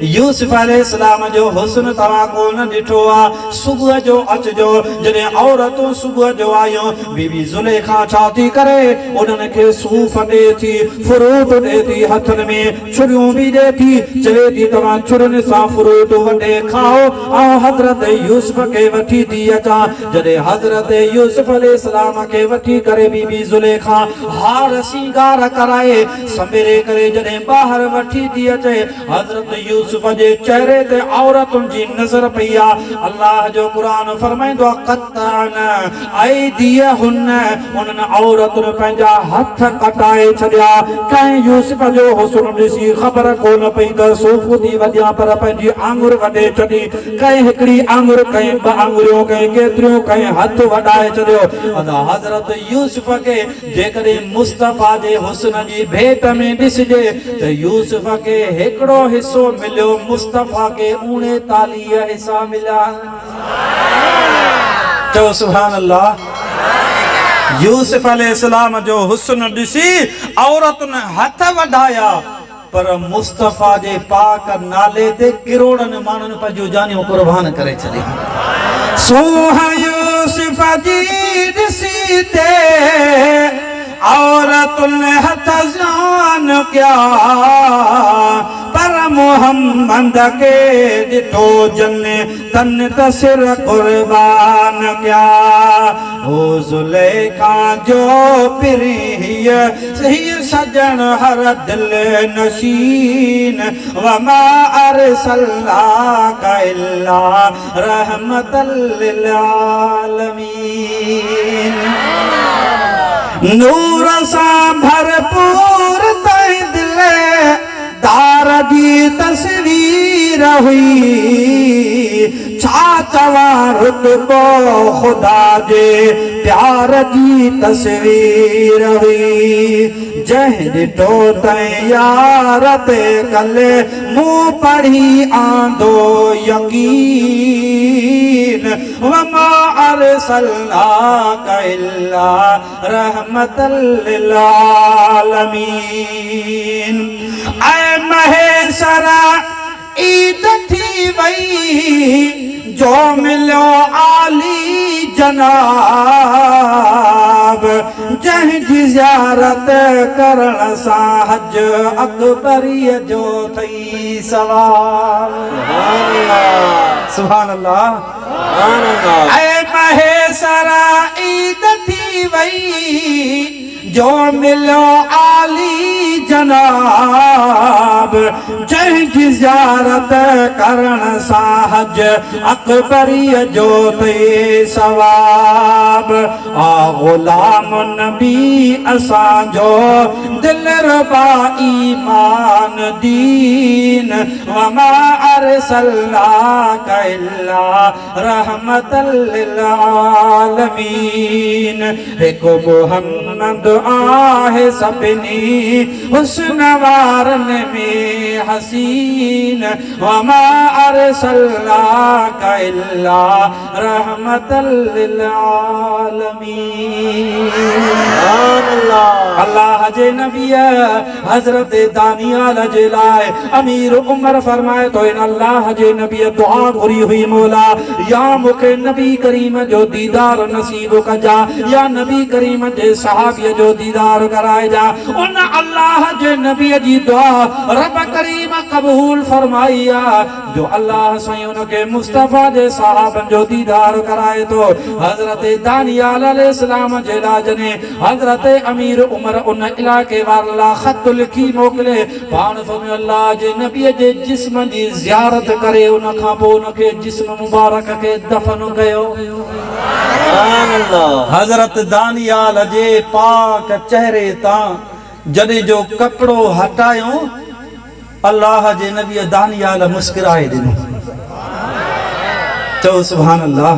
यूसुफ अलैहिस्सलाम जो हुस्न तवा कोन ॾिठो आ। सुबुह जो अचजो जॾहिं औरतूं सुबुह जो आयूं बीबी जुलेखा छा थी करे उन्हनि खे सूफ़ ॾे थी फ्रूट ॾे थी हथनि में छुरियूं बि ॾे थी चवे थी तव्हां छुरियुनि सां फ्रूट वढे खाओ ऐं हज़रत यूसुफ खे वठी थी अचां। जॾहिं हज़रत यूसुफ अलैहिस्सलाम खे वठी करे बीबी जुलेखा हार सिंगार कराए संभेरे करे जॾहिं ॿाहिरि वठी थी अचे हज़रत यूसुफ जे चेहरे ते औरतुनि जी नज़र पई आ। अल्लाह जो कुरान फरमाईंदो आहे क़त्तान ऐदियहुन उन्हनि औरतुनि पंहिंजा हथ कटाए छॾिया। कंहिं यूसुफ जो हुस्न ॾिसी ख़बर कोन पई त सूफ़ थी वॼा पर पंहिंजी आङुर वढे छॾी। कंहिं हिकिड़ी आङुर कंहिं 2 आङुरियूं कंहिं केतिरियूं कंहिं हथ वढाए छॾियो। हज़रत यूसुफ खे जेकॾहिं मुस्तफ़ा जे हुस्न जी भेट में ॾिसजे त यूसुफ खे हिकिड़ो हिसो मिलियो मुस्तफ़ा के 39 हिस्सा मिला। तो सुभान अल्लाह। यूसुफ अलैहिस्सलाम जो हुस्न ॾिसी औरतुनि हथ वधाया पर मुस्तफ़ा जे पाक नाले ते करोड़नि माण्हुनि पंहिंजूं जानियूं कुर्बान करे छॾियूं। सूह यूसुफ जी ॾिसी ते औरतुनि हथ जान क्या पर मोहम्मद के ॾिठो जने तन तसिर कुर्बान क्या। हो जुलेखा जो पिरीय सही सजन हर दिल नशीन वमा अरसलनाका इल्ला रहमतल लिल आलमीन। नूर सां भरपूर तई दिल दार जी तस्वीर हुई छा चवां रुतबो खुदा जे प्यार जी तस्वीर हुई। जंहिं ॾिठो तंहिं यार ते कले मूं पढ़ी आंदो यकीन वमा अरसलनाका इल्ला रहमतल लिल आलमीन। ऐ महेशरा ईद थी वई जो मिलो आली जनाब जंहिंजी ज़ियारत करण सां हज अकबरीअ जो थई सवाब। सुभान अल्लाह। ऐ महेसरा ईद थी वई जो मिलो आली जनाब जंहिंजी ज़ियारत करण सां हज अकबरीअ जो थई सवाब। आ ग़ुलाम नबी असांजो दिलरबा ईमान दीन वमा अरसलनाका इल्ला रहमतल लिल आलमीन। हिकु मुहम्मद आहे सभिनी हुस्न वारनि में हसीन वमा अरसलनाका इल्ला रहमतल लिल आलमीन। अल्लाह जे नबी हजरत दानियाल जे लाए अमीर उमर फरमाए तो इन अल्लाह जे नबी दुआ घुरी हुई मौला या मुखे नबी करीम जो दीदार नसीब कजा या नबी करीम जे सहाबी जो दीदार कराए जा। उन अल्लाह जे नबी जी दुआ रब करीम कबूल फरमाइया जो अल्लाह साईं उनके मुस्तफा जे सहाबन जो दीदार कराए तो हजरत दानियाल अलैहिस्सलाम जे लाजने हजरत अमीर उमर उन इलाके वाला खत लिखी मोकले पाण फरमायो अल्लाह जे नबी जे जिस्म जी ज़ियारत करे उन खां पोइ उनके जिस्म मुबारक के दफन कयो। हजरत दानियाल जे पाक चेहरे तां जॾहिं जो कपड़ो हटायो अल्लाह जे नबी दानियाल मुस्कुराए ॾिनो। चओ सुभान अल्लाह।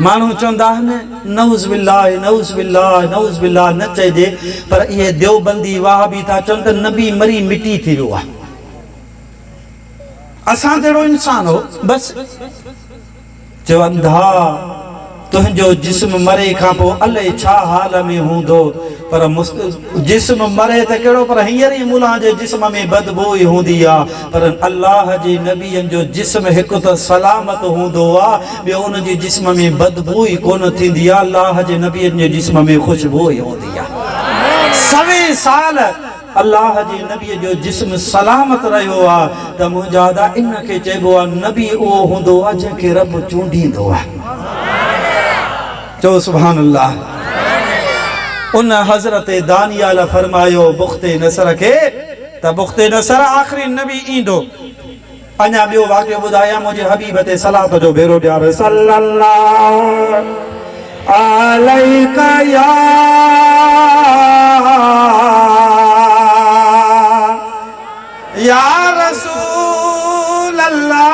माण्हू चवंदा आहिनि नऊज़ बिल्लाह नऊज़ बिल्लाह नऊज़ बिल्लाह न चइजे पर इहे देवबंदी वाहबी था चवनि त नबी मरी मिटी थी वियो आहे। असां जहिड़ो इंसान हो बस चवनि था तुंहिंजो जिस्म मरे खां पोइ अलाए छा हाल में हूंदो पर जिस्म मरे त कहिड़ो पर हींअर ई मुल्हा जे जिस्म में बदबू ई हूंदी आहे पर अल्लाह जे नबीअनि जो जिस्म हिकु त सलामत हूंदो आहे ॿियो उन जे जिस्म में बदबू ई कोन थींदी आहे। अल्लाह जे नबीअनि जे जिस्म में ख़ुशबू ई हूंदी आहे। 100 साल अल्लाह जे नबीअ जो जिस्म सलामत रहियो आहे त मुंहिंजा इन खे चइबो आहे नबी उहो हूंदो आहे जंहिंखे रब चूंडींदो आहे। चओ सुभान अल्लाह। उन हज़रत दानियाल फरमायो बुख्ते नसर खे त बुख्ते नसर आख़िरी नबी ईंदो। अञा ॿियो वाक़ियो ॿुधायां मुंहिंजे हबीब ते सलात जो भेरो ॾियारे सल्लल्लाहु अलैका या रसूल अल्लाह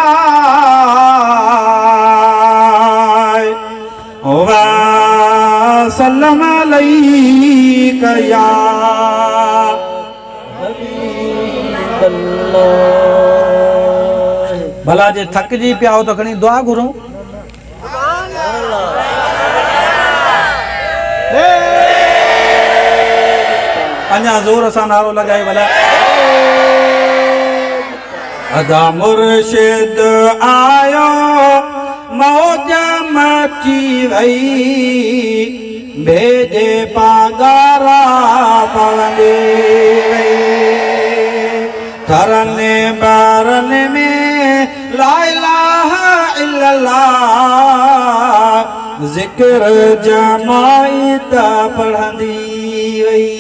वा सल्लम अलैका या हबीब अल्लाह। भला जे थकजी पिया हो तो खणी दुआ घुरो। अञा ज़ोर सां नारो लॻाए भला। अदा मुर्शिद आयो मौज मची वई भेजे पागारा पवंदी वई थरने बारने में ला इलाहा इल्लल्लाह ज़िक्र जमाई त पढ़ंदी वई।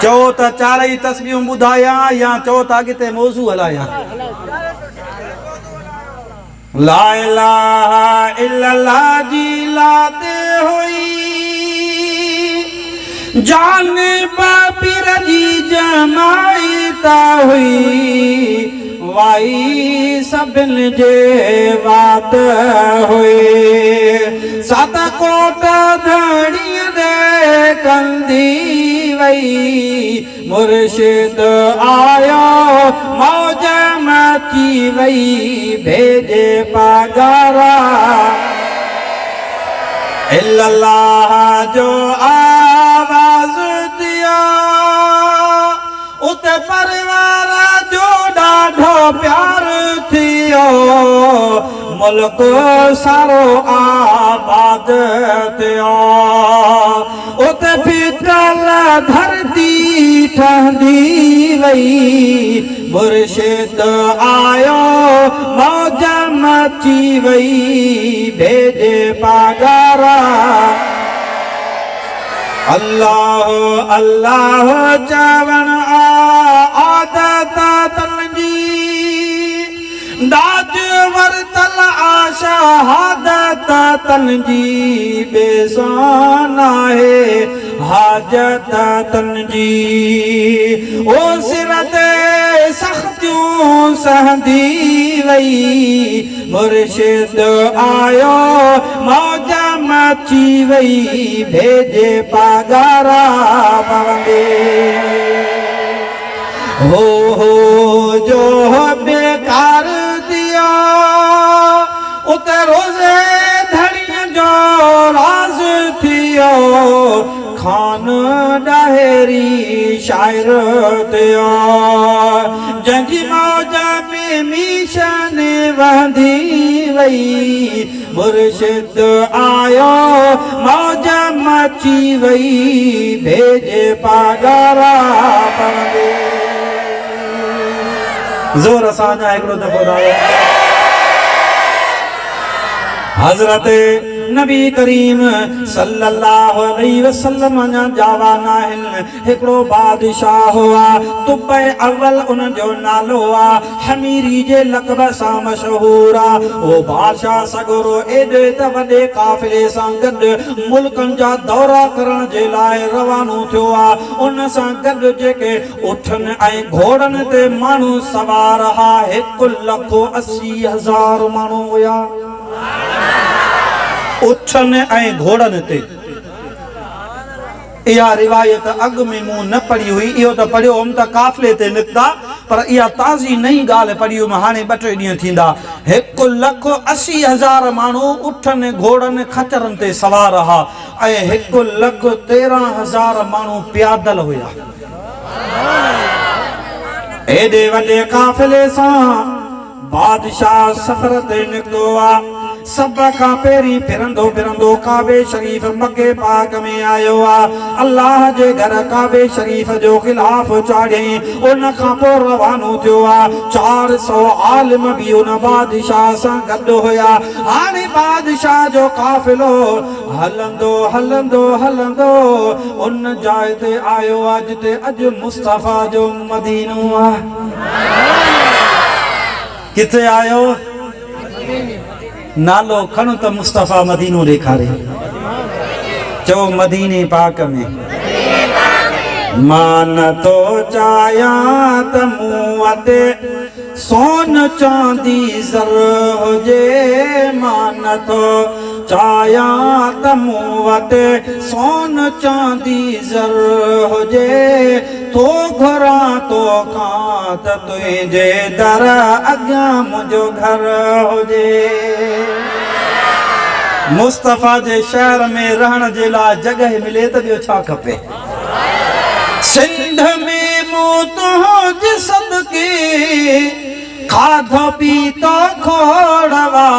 चओ त चारई तस्बीहूं ॿुधायां या चओ त अॻिते मौज़ू हलायां। ला इलाहा इल्लल्लाह जी लाते हुई जान पीर जी जमाई ता हुई वाई सभिनि जे वात हुई सत कोट धणीअ दे कंदी वई मुर्शिद आयो मौज मची वई भेजे पगारा इल्लल्लाह जो आवाज़ दिया उत उते परिवार जो ॾाढो प्यार थियो मुल्क सारो आबाद थियो उते फिटल धरती ठहंदी वई मुर्शिद आयो मौज मची वई भेजे पागारा अल्लाह अल्लाह चवण आदत तनजी दाज वरतल शहादत तनजी बेसान है हाजत तनजी ओ सिर ते सख्तियूं सहंदी वई मुर्शिद आयो मौज मची वई भेजे पागारा पवंदे हो जो बेकार दिया उते रोज़े धड़ियों जो राज थियो खान ॾाहेरी शायर थियो जंहिंजी मौज में मीशन वहंदी वई मुर्शिद आयो मौज मची वई भेजे पागारा पवंदे ज़ोर असांजा हिकिड़ो दफ़ो दायो हज़रत नबी करीम सल्लल्लाहु अलैहि वसल्लम अञा जवान आहिनि हिकिड़ो बादशाह हुआ तुबै अव्वल उन जो नालो आहे हमीरी जे लक़ब सां मशहूर आहे उहो बादशाह सगोरो एॾे त वॾे काफ़िले सां गॾु मुल्कनि जा दौरा करण जे लाइ रवानो थियो आहे उन सां गॾु जेके उठनि ऐं घोड़नि ते माण्हू सवार हुआ 1,80,000 माण्हू हुया उठनि ऐं घोड़नि ते इहा रिवायत अॻ में मूं न पढ़ी हुई इहो त पढ़ियो हुअमि त काफ़िले ते निकिता पर इहा ताज़ी नई ॻाल्हि पढ़ी हुअमि हाणे 2-3 ॾींहं थींदा 1,80,000 माण्हू उठनि घोड़नि खचरनि ते सवार हुआ ऐं 1,13,000 माण्हू प्यादल हुया एॾे वॾे काफ़िले सां बादशाह सफ़र ते निकितो आहे सब खां पहिरीं फिरंदो फिरंदो काबे शरीफ़ मके पाक में आयो आहे अल्लाह जे घर काबे शरीफ़ जो ख़िलाफ़ चाढ़ियईं उन खां पोइ रवानो थियो आहे 400 आलिम बि उन बादशाह सां गॾु हुया हाणे बादशाह जो काफ़िलो हलंदो हलंदो हलंदो उन जाइ ते आयो आहे जिते अॼु मुस्तफ़ा जो मदीनो आहे किथे आयो नालो खणो त मुस्तफ़ा मदीनो ॾेखारे चओ मदीने पाक में मान तो चाहियां त मूं वटि सोन चांदी ज़र हुजे मान तो चाहियां त मूं वटि सोन चांदी ज़र हुजे तो घुरां तो खां त तुंहिंजे दर अॻियां मुंहिंजो घर हुजे मुस्तफ़ा जे शहर में रहण जे लाइ जॻह मिले त ॿियो छा खपे सिंध में मूं तुंहिंजे सदके खाधो पीतो खोड़वा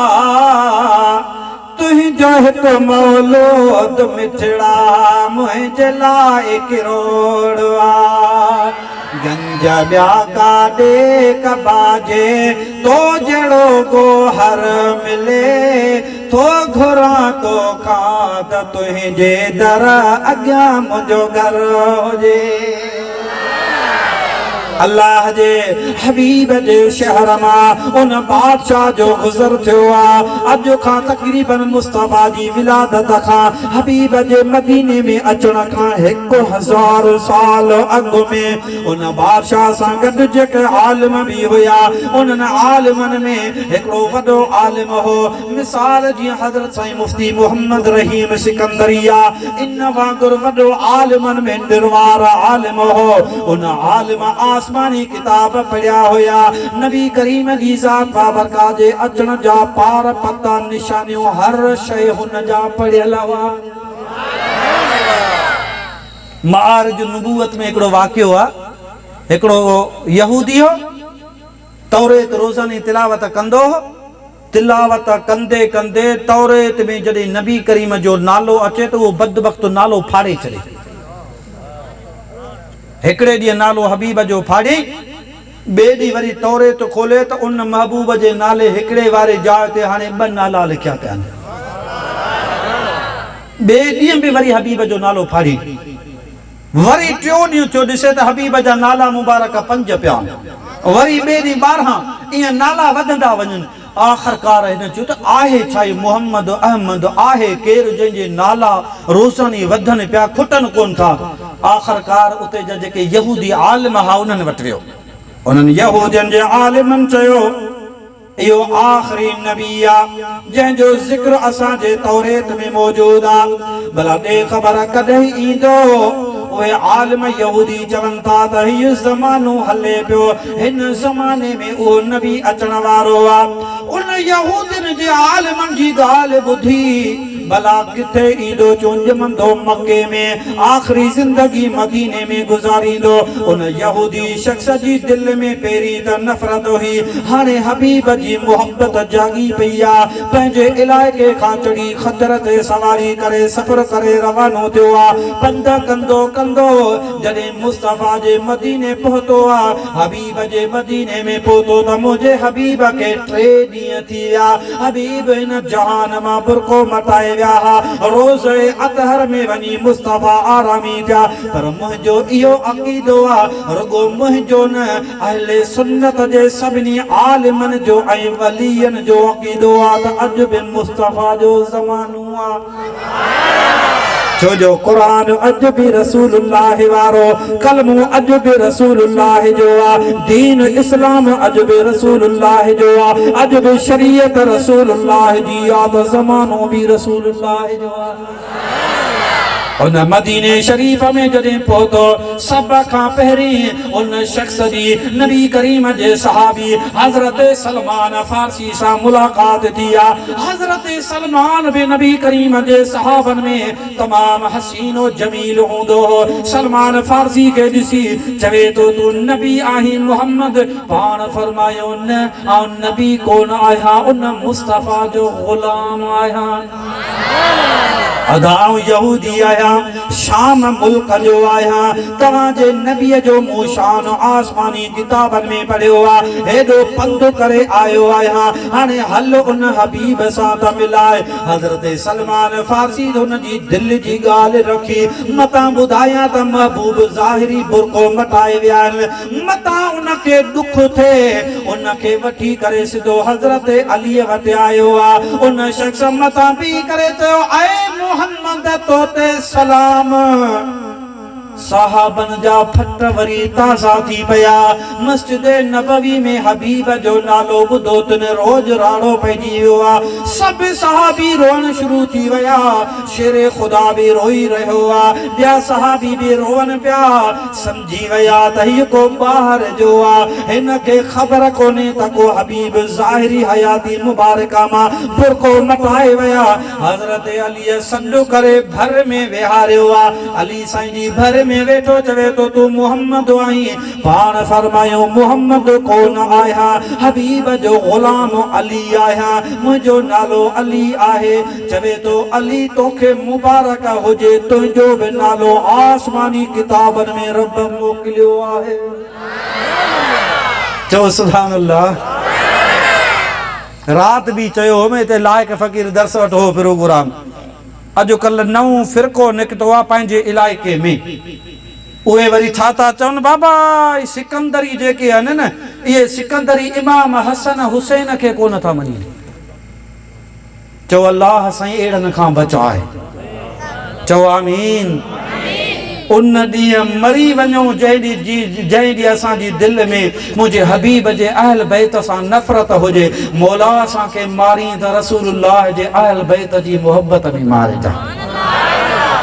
तुंहिंजो हिकु मौलूद मिठड़ा मुंहिंजे लाइ किरोड़वा गंज ॿिया काॾे कबाजे तो जहिड़ो गोहर मिले तो घुरां तो खां त तुंहिंजे दर अॻियां मुंहिंजो घर हुजे अल्लाह जे हबीब जे शहर मां उन बादशाह जो गुज़र थियो आहे अॼु खां तक़रीबन मुस्तफ़ा जी विलादत खां हबीब जे मदीने में अचण खां 1000 साल अॻु में उन बादशाह सां गॾु जेके आलिम बि हुया उन्हनि आलिमनि में हिकिड़ो वॾो आलिम हो मिसाल जीअं हज़रत साईं मुफ्ती मोहम्मद रहीम सिकंदरिया इन वांगुरु वॾो आलिमनि में निर्वार आलिम हो उन आलिम आसमानी किताब पढ़िया हुया नबी करीम जी ज़ात बाबरकात जे अचण जा पार पता निशानियूं हर शइ हुन जा पढ़ियल हुआ मार्ज नबूवत में हिकिड़ो वाक़ियो आहे हिकिड़ो यहूदी हो, तौरेत रोज़ानी तिलावत कंदो हो। तिलावत कंदे कंदे तौरेत में जॾहिं नबी करीम जो नालो अचे त उहो बदबख्त नालो फाड़े छॾे। हिकिड़े ॾींहुं नालो हबीब जो फाड़े, ॿिए ॾींहुं वरी तौरेत खोले त उन महबूब जे नाले हिकिड़े वारे जाइ ते हाणे 2 नाला लिखिया पिया आहिनि। ॿिए ॾींहुं बि वरी हबीब जो नालो फाड़ी, वरी टियों ॾींहुं थियो, ॾिसे त हबीब जा नाला मुबारक 5 पिया, वरी ॿिए ॾींहुं 12, ईअं नाला वधंदा वञनि। आख़िरकार हिन चयो त आहे छा मोहम्मद अहमद आहे केरु जंहिंजे नाला रोज़ानी वधनि पिया, खुटनि कोन था। आख़िरकार उते जा जेके यहूदी आलिम हुआ उन्हनि वटि वियो। उन्हनि यहूदियुनि जे आलिमनि चयो इहो आख़िरी नबी आहे जंहिंजो ज़िक्र असांजे तौरेत में मौजूदु आहे, भला ॾे ख़बर कॾहिं ईंदो। उहे आलिम यहूदी चवनि था त हीउ ज़मानो हले पियो, हिन ज़माने में उहो नबी अचण वारो आहे। उन यहूदियुनि जे आलिमनि जी ॻाल्हि ॿुधी भला किथे ईंदो, चो ॼमंदो मके में, आख़िरी ज़िंदगी मदीने में गुज़ारींदो। उन यहूदी शख़्स जी दिलि में पहिरीं त नफ़रत हुई, हाणे हबीब जी मुहबत जागी पई आहे। पंहिंजे इलाइक़े खां चढ़ी ख़दर ते सवारी करे सफ़र करे रवानो थियो आहे। पंध कंदो कंदो जॾहिं मुस्तफ़ा जे मदीने पहुतो आहे, हबीब जे मदीने में पहुतो त मुंहिंजे हबीब खे 3 ॾींहं थी विया। हबीब हिन जहान मां बुरको मटाए विया, रोज़े अतहर में वञी मुस्तफ़ा आरामी थिया। पर मुंहिंजो इहो अक़ीदो आहे, रुगो मुंहिंजो न अहले सुन्नत जे सभिनी आलिमनि जो ऐं वलीयनि जो अक़ीदो आहे त अॼु बि मुस्तफ़ा जो ज़मानो आहे। छो जो क़ुरान अॼु बि रसूलुल्लाह वारो, कलमो अॼु बि रसूलुल्लाह जो आहे, दीन इस्लाम अॼु बि रसूलुल्लाह जो आहे, अॼु बि शरीयत रसूलुल्लाह जी आहे, त ज़मानो बि रसूलुल्लाह जो आहे। उन मदीने शरीफ में जॾहिं पहुतो, सभ खां पहिरीं उन शख़्स जी नबी करीम जे सहाबी हज़रत सलमान फारसी सां मुलाक़ात थी आहे। हज़रत सलमान बि नबी करीम जे सहाबनि में तमामु हसीन व जमील हूंदो हो। सलमान फारसी खे ॾिसी चवे तो तूं नबी आहीं मुहम्मद? पाण फरमायो न, आउं नबी कोन आहियां, उन मुस्तफ़ा जो ग़ुलाम आहियां। अदाऊं यहूदी आहियां, शाम मुल्क जो आहियां, तव्हांजे नबीअ जो मूं शान आसमानी किताबनि में पढ़ियो आहे, हेॾो पंधु करे आयो आहियां, हाणे हल उन हबीब सां त मिलाए। हज़रत सलमान फारसी हुन जी दिलि जी ॻाल्हि रखी, मतां ॿुधायां त महबूब ज़ाहिरी बुरको मटाए विया आहिनि, मतां उनखे ॾुख थिए, उनखे वठी करे सिधो हज़रत अलीअ वटि आयो आहे। उन शख़्स मतां बीह करे चयो, ऐं मोहम्मद तो ते सलाम। साहबन जा फट वरी ताज़ा थी पिया। मस्जिद नबवी में हबीब जो नालो ॿुधो तिन रोज राड़ो पइजी वियो आहे। सभु सहाबी रोअण शुरू थी विया, शेरे ख़ुदा बि रोई रहियो आहे, ॿिया सहाबी बि रोअनि पिया। सम्झी विया त हीउ को ॿाहिरि जो आहे, हिन खे ख़बर कोन्हे त को हबीब ज़ाहिरी हयाती मुबारका मां बुरको मटाए विया। हज़रत अलीअ सॾु करे भर में विहारियो आहे। अली साईं जी भर में वेठो, चवे तो तूं मुहम्मद आहीं? पाण फरमायो मुहम्मद कोन आहियां, हबीब जो ग़ुलाम अली आहियां, मुंहिंजो नालो अली आहे। चवे तो अली तोखे मुबारक हुजे, तुंहिंजो बि नालो आसमानी किताबनि में रब मोकिलियो आहे। चओ सुभान अल्लाह। रात भी चयो में ते लाइक फ़कीर दर्स वठो प्रोग्राम। अॼुकल्ह नओं फ़िरक़ो निकितो आहे पंहिंजे इलाइक़े में। उहे वरी छा था चवनि, बाबा सिकंदरी जेके आहिनि न, इहे सिकंदरी इमाम हसन हुसैन खे कोन था मञनि। चओ अल्लाह साईं अहिड़नि खां बचाए। चओ आमीन। उन ॾींहुं मरी वञूं जंहिं ॾींहुं असांजी दिलि में मुंहिंजे हबीब जे अहल बैत सां नफ़रत हुजे, मौला असांखे मारी त रसूलुल्लाह जे अहल बैत जी मुहबत में मारिजां।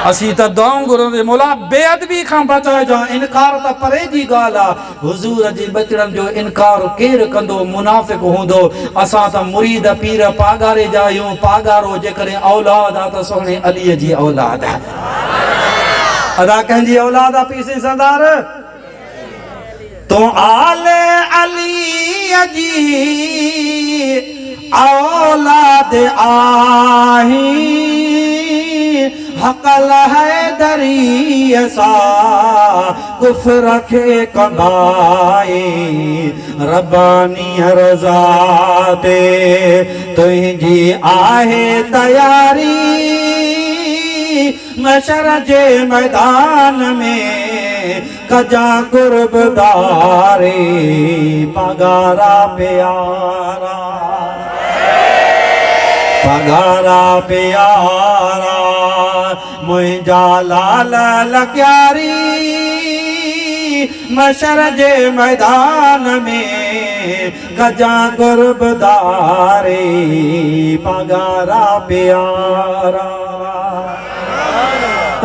असीं त दुआऊं घुरूं, मौला बेअदबी खां बचाइजां। इनकार त परे जी ॻाल्हि आहे, हुज़ूर जे बचड़नि जो इनकार केरु कंदो? मुनाफ़िक़ हूंदो। असां त मुरीद पीर पागारे जा आहियूं। पागारो जेकॾहिं औलाद आहे त सोणे अलीअ जी औलाद आहे। अदा कंहिंजी औलाद आहे? पीसे सरदार तो आले अली जी औलाद आही हकल है दरियसा कुफर खे कंदाए रब्बानी रज़ा ते तुंहिंजी आहे तयारी मशर जे मैदान में कजा कुर्बदारे पगारा प्यारा पगारा प्यारा मुंहिंजा लाल लक्यारी मशर जे मैदान में कजा कुर्बदारे पगारा प्यारा।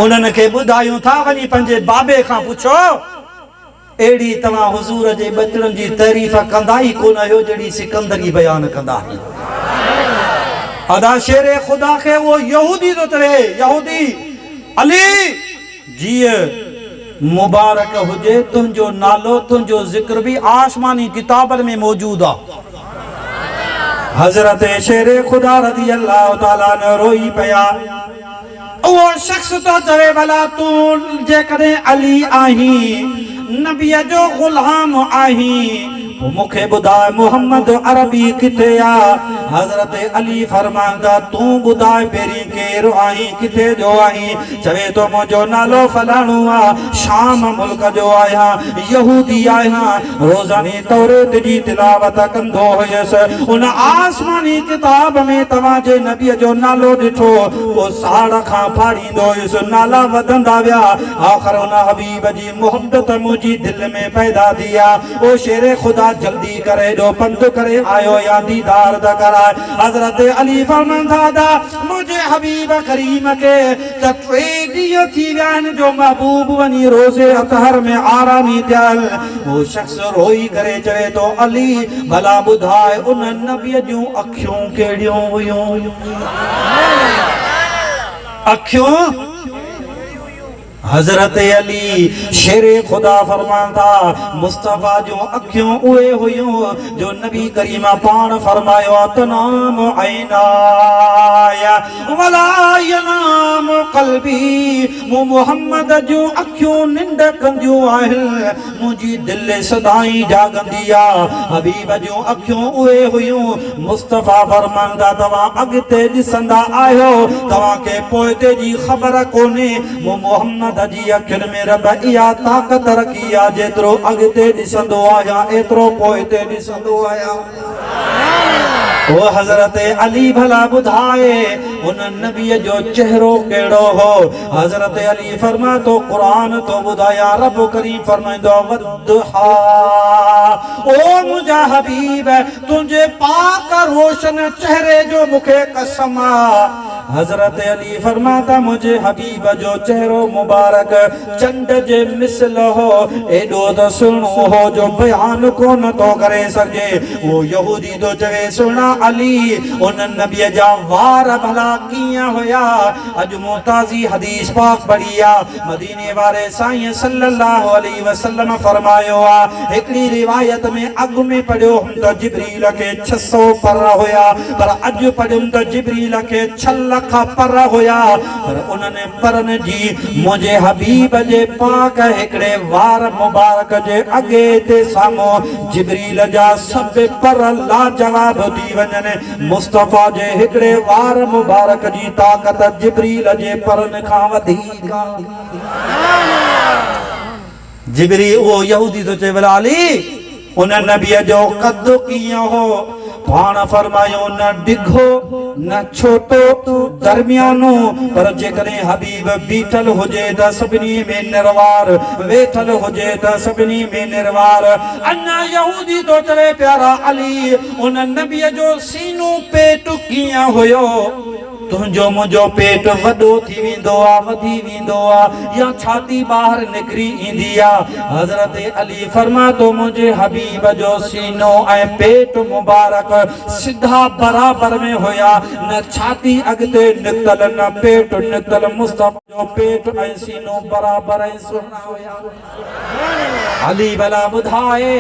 उन्हनि खे ॿुधायूं था वञी पंहिंजे बाबे खां पुछो अहिड़ी तव्हां हुज़ूर जे बचड़नि जी तारीफ़ कंदा ई कोन आहियो जहिड़ी सिकंदरी बयान कंदा आहियो। अदा शेरे खुदा खे वो यहूदी तो चवे यहूदी अली जीअ मुबारक हुजे तुंहिंजो नालो तुंहिंजो ज़िक्र भी आसमानी किताबनि में मौजूद आ। हज़रत शेरे खुदा रज़ी अल्लाह ताला ने रोई पिया। वो शख्स तो चवे भला तू जेकॾहिं अली आही नबीअ जो गुलाम आही मुखे बुधाए मोहम्मद अरबी किथे आ। हजरत अली फरमांदा तू बुधाए पेरी केर आही किथे जो आही चवे तो मुझो नालो फलाणो आ शाम मुल्क जो आया यहूदी आया रोजानी तौरात जी तिलावत कंदो हुयस। उन आसमानी किताब में तवा जे नबी जो नालो दिठो वो साड़ खां फाड़ींदो हुयस नाला वधंदा विया आखिर उन हबीब जी मोहब्बत मुजी दिल में पैदा दिया। ओ शेरे खुदा जल्दी करे जो पंध करे आयो या दीदार द कराए। हजरत अली फरमांदा मुझे हबीब करीम के तत्वे दियो थी व्यान जो महबूब वनी रोजे अतहर में आरामी दियल। वो शख्स रोई करे चवे तो अली भला बुधाए उन नबी जूं अखियों केड़ियों हुयूं अखियों। हजरत अली शेरे खुदा फरमांदा मुस्तफा जो अखियों उहे हुयूं जो नबी करीम पान फरमायो तनाम ऐनाया वला यनाम कल्बी मोहम्मद जो अखियों निंड कंदियूं आहिनि मुंहिंजी दिलि सदाई जागंदी आ। हबीब जो अखियों उहे हुयूं मुस्तफा फरमांदा तव्हां अॻिते ॾिसंदा आहियो तव्हांखे पोइते जी ख़बर कोन्हे मोहम्मद जी अखियुनि में रब इहा ताक़त रखी आ जेतिरो अॻिते ॾिसंदो आहियां एतिरो पोइते ॾिसंदो आहियां। ओ हजरत अली भला बुधाए उन नबी जो चेहरो केड़ो हो। हजरत अली फरमा तो कुरान तो बुधाया रब करीम फरमाइंदो वद्दुहा ओ मुंहिंजा हबीब तुंहिंजे पाक रोशन चेहरे जो मूंखे कसम आ। हजरत अली फरमाता मुझे हबीब जो चेहरो मुबारक चंड जे मिसल हो एडो तो सुनो हो जो बयान कोन तो करे सके। वो यहूदी तो चवे सुना अली उन नबी जा वार भला किया होया। अज मुताजी हदीस पाक पढ़िया मदीने वाले साईं सल्लल्लाहु अलैहि वसल्लम फरमायो आ एकड़ी रिवायत में अग में पढ़ियो हम तो जिब्रील के 600 पर होया पर अज पढ़ियो तो जिब्रील के 6 लाख पर होया। पर उन्होंने परन जी मुझे हबीब जे पाक एकड़े वार मुबारक जे अगे ते सामो जिब्रील जा सब पर लाजवाब थी वञनि। मुस्तफा जे हिकड़े वार मुबारक जी ताकत जिब्रील जे परन खां वधीक। जिब्रील वो यहूदी तो चवे अली उन नबी जो कद कीअं हो पाण फरमायो न डिघो न छोटो दरमियानो पर जेकॾहिं हबीब बीठल हुजे त सभिनी में निर्वार वेठल हुजे त सभिनी में निर्वार। अञा यहूदी तो चवे प्यारा अली उन नबी जो सीनो पेट कीअं हुयो तुंहिंजो मुंहिंजो पेट वॾो थी वेंदो आहे, वधी वेंदो आहे, या छाती ॿाहिरि निकिरी ईंदी आहे। हज़रत अली फरमा तो मुंहिंजे हबीब जो सीनो ऐं पेट मुबारक सिधा बराबर में हुया, न छाती अॻिते निकतल न पेट निकतल, मुस्तफ़ा जो पेट ऐं सीनो बराबर ऐं सुहिणा हुया। अली भला ॿुधाए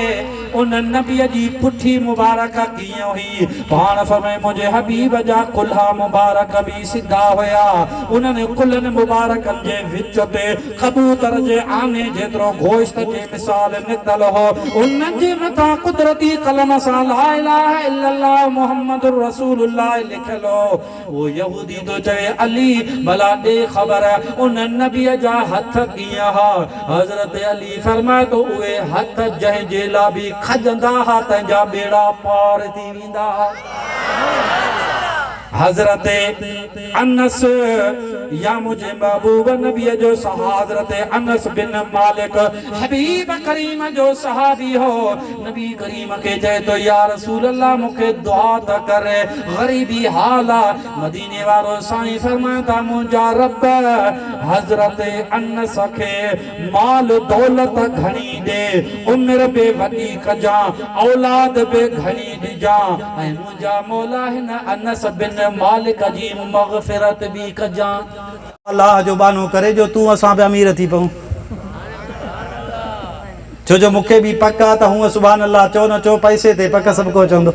उन नबीअ जी पुठी मुबारक कीअं हुई? पाण फरमाए मुंहिंजे हबीब जा कुल्हा मुबारक बि सिधा हुया, उन्हनि कुल्हनि मुबारकनि जे विच ते कबूतर जे आने जेतिरो गोश्त जे मिसाल निकतल हो, उन जे मथां कुदरती कलम सां ला इलाहा इल्लल्लाह मुहम्मदुर रसूलुल्लाह लिखियल हो। वो यहूदी तो चवे अली भला ॾे ख़बर उन नबीअ जा हथ कीअं हा? हज़रत अली फरमाए तो उहे हथ जंहिंजे लाइ बि खजंदा हा तंहिंजा बेड़ा पार थी वेंदा। हज़रत अनस या मुझे महबूब नबी जो हज़रत अनस बिन मालिक हबीब करीम जो सहाबी हो। नबी करीम के चए तो या रसूल अल्लाह मुखे दुआ त करे, गरीबी हाल मदीने वारो साईं फरमाता मुंहिंजा रब हज़रत अनस खे माल दौलत घणी दे, उम्र बि वॾी कजा, औलाद बि घणी ॾिजा, ऐं मुंहिंजा मौला हिन अनस बिन मालिक जी मग़फ़िरत भी कजा। अल्लाह जो बानो करे जो तू असां बि अमीर थी पऊं, छो जो मूंखे बि पक आहे त हूअं सुभान अल्लाह चओ न चओ पैसे ते पक सभु को चवंदो।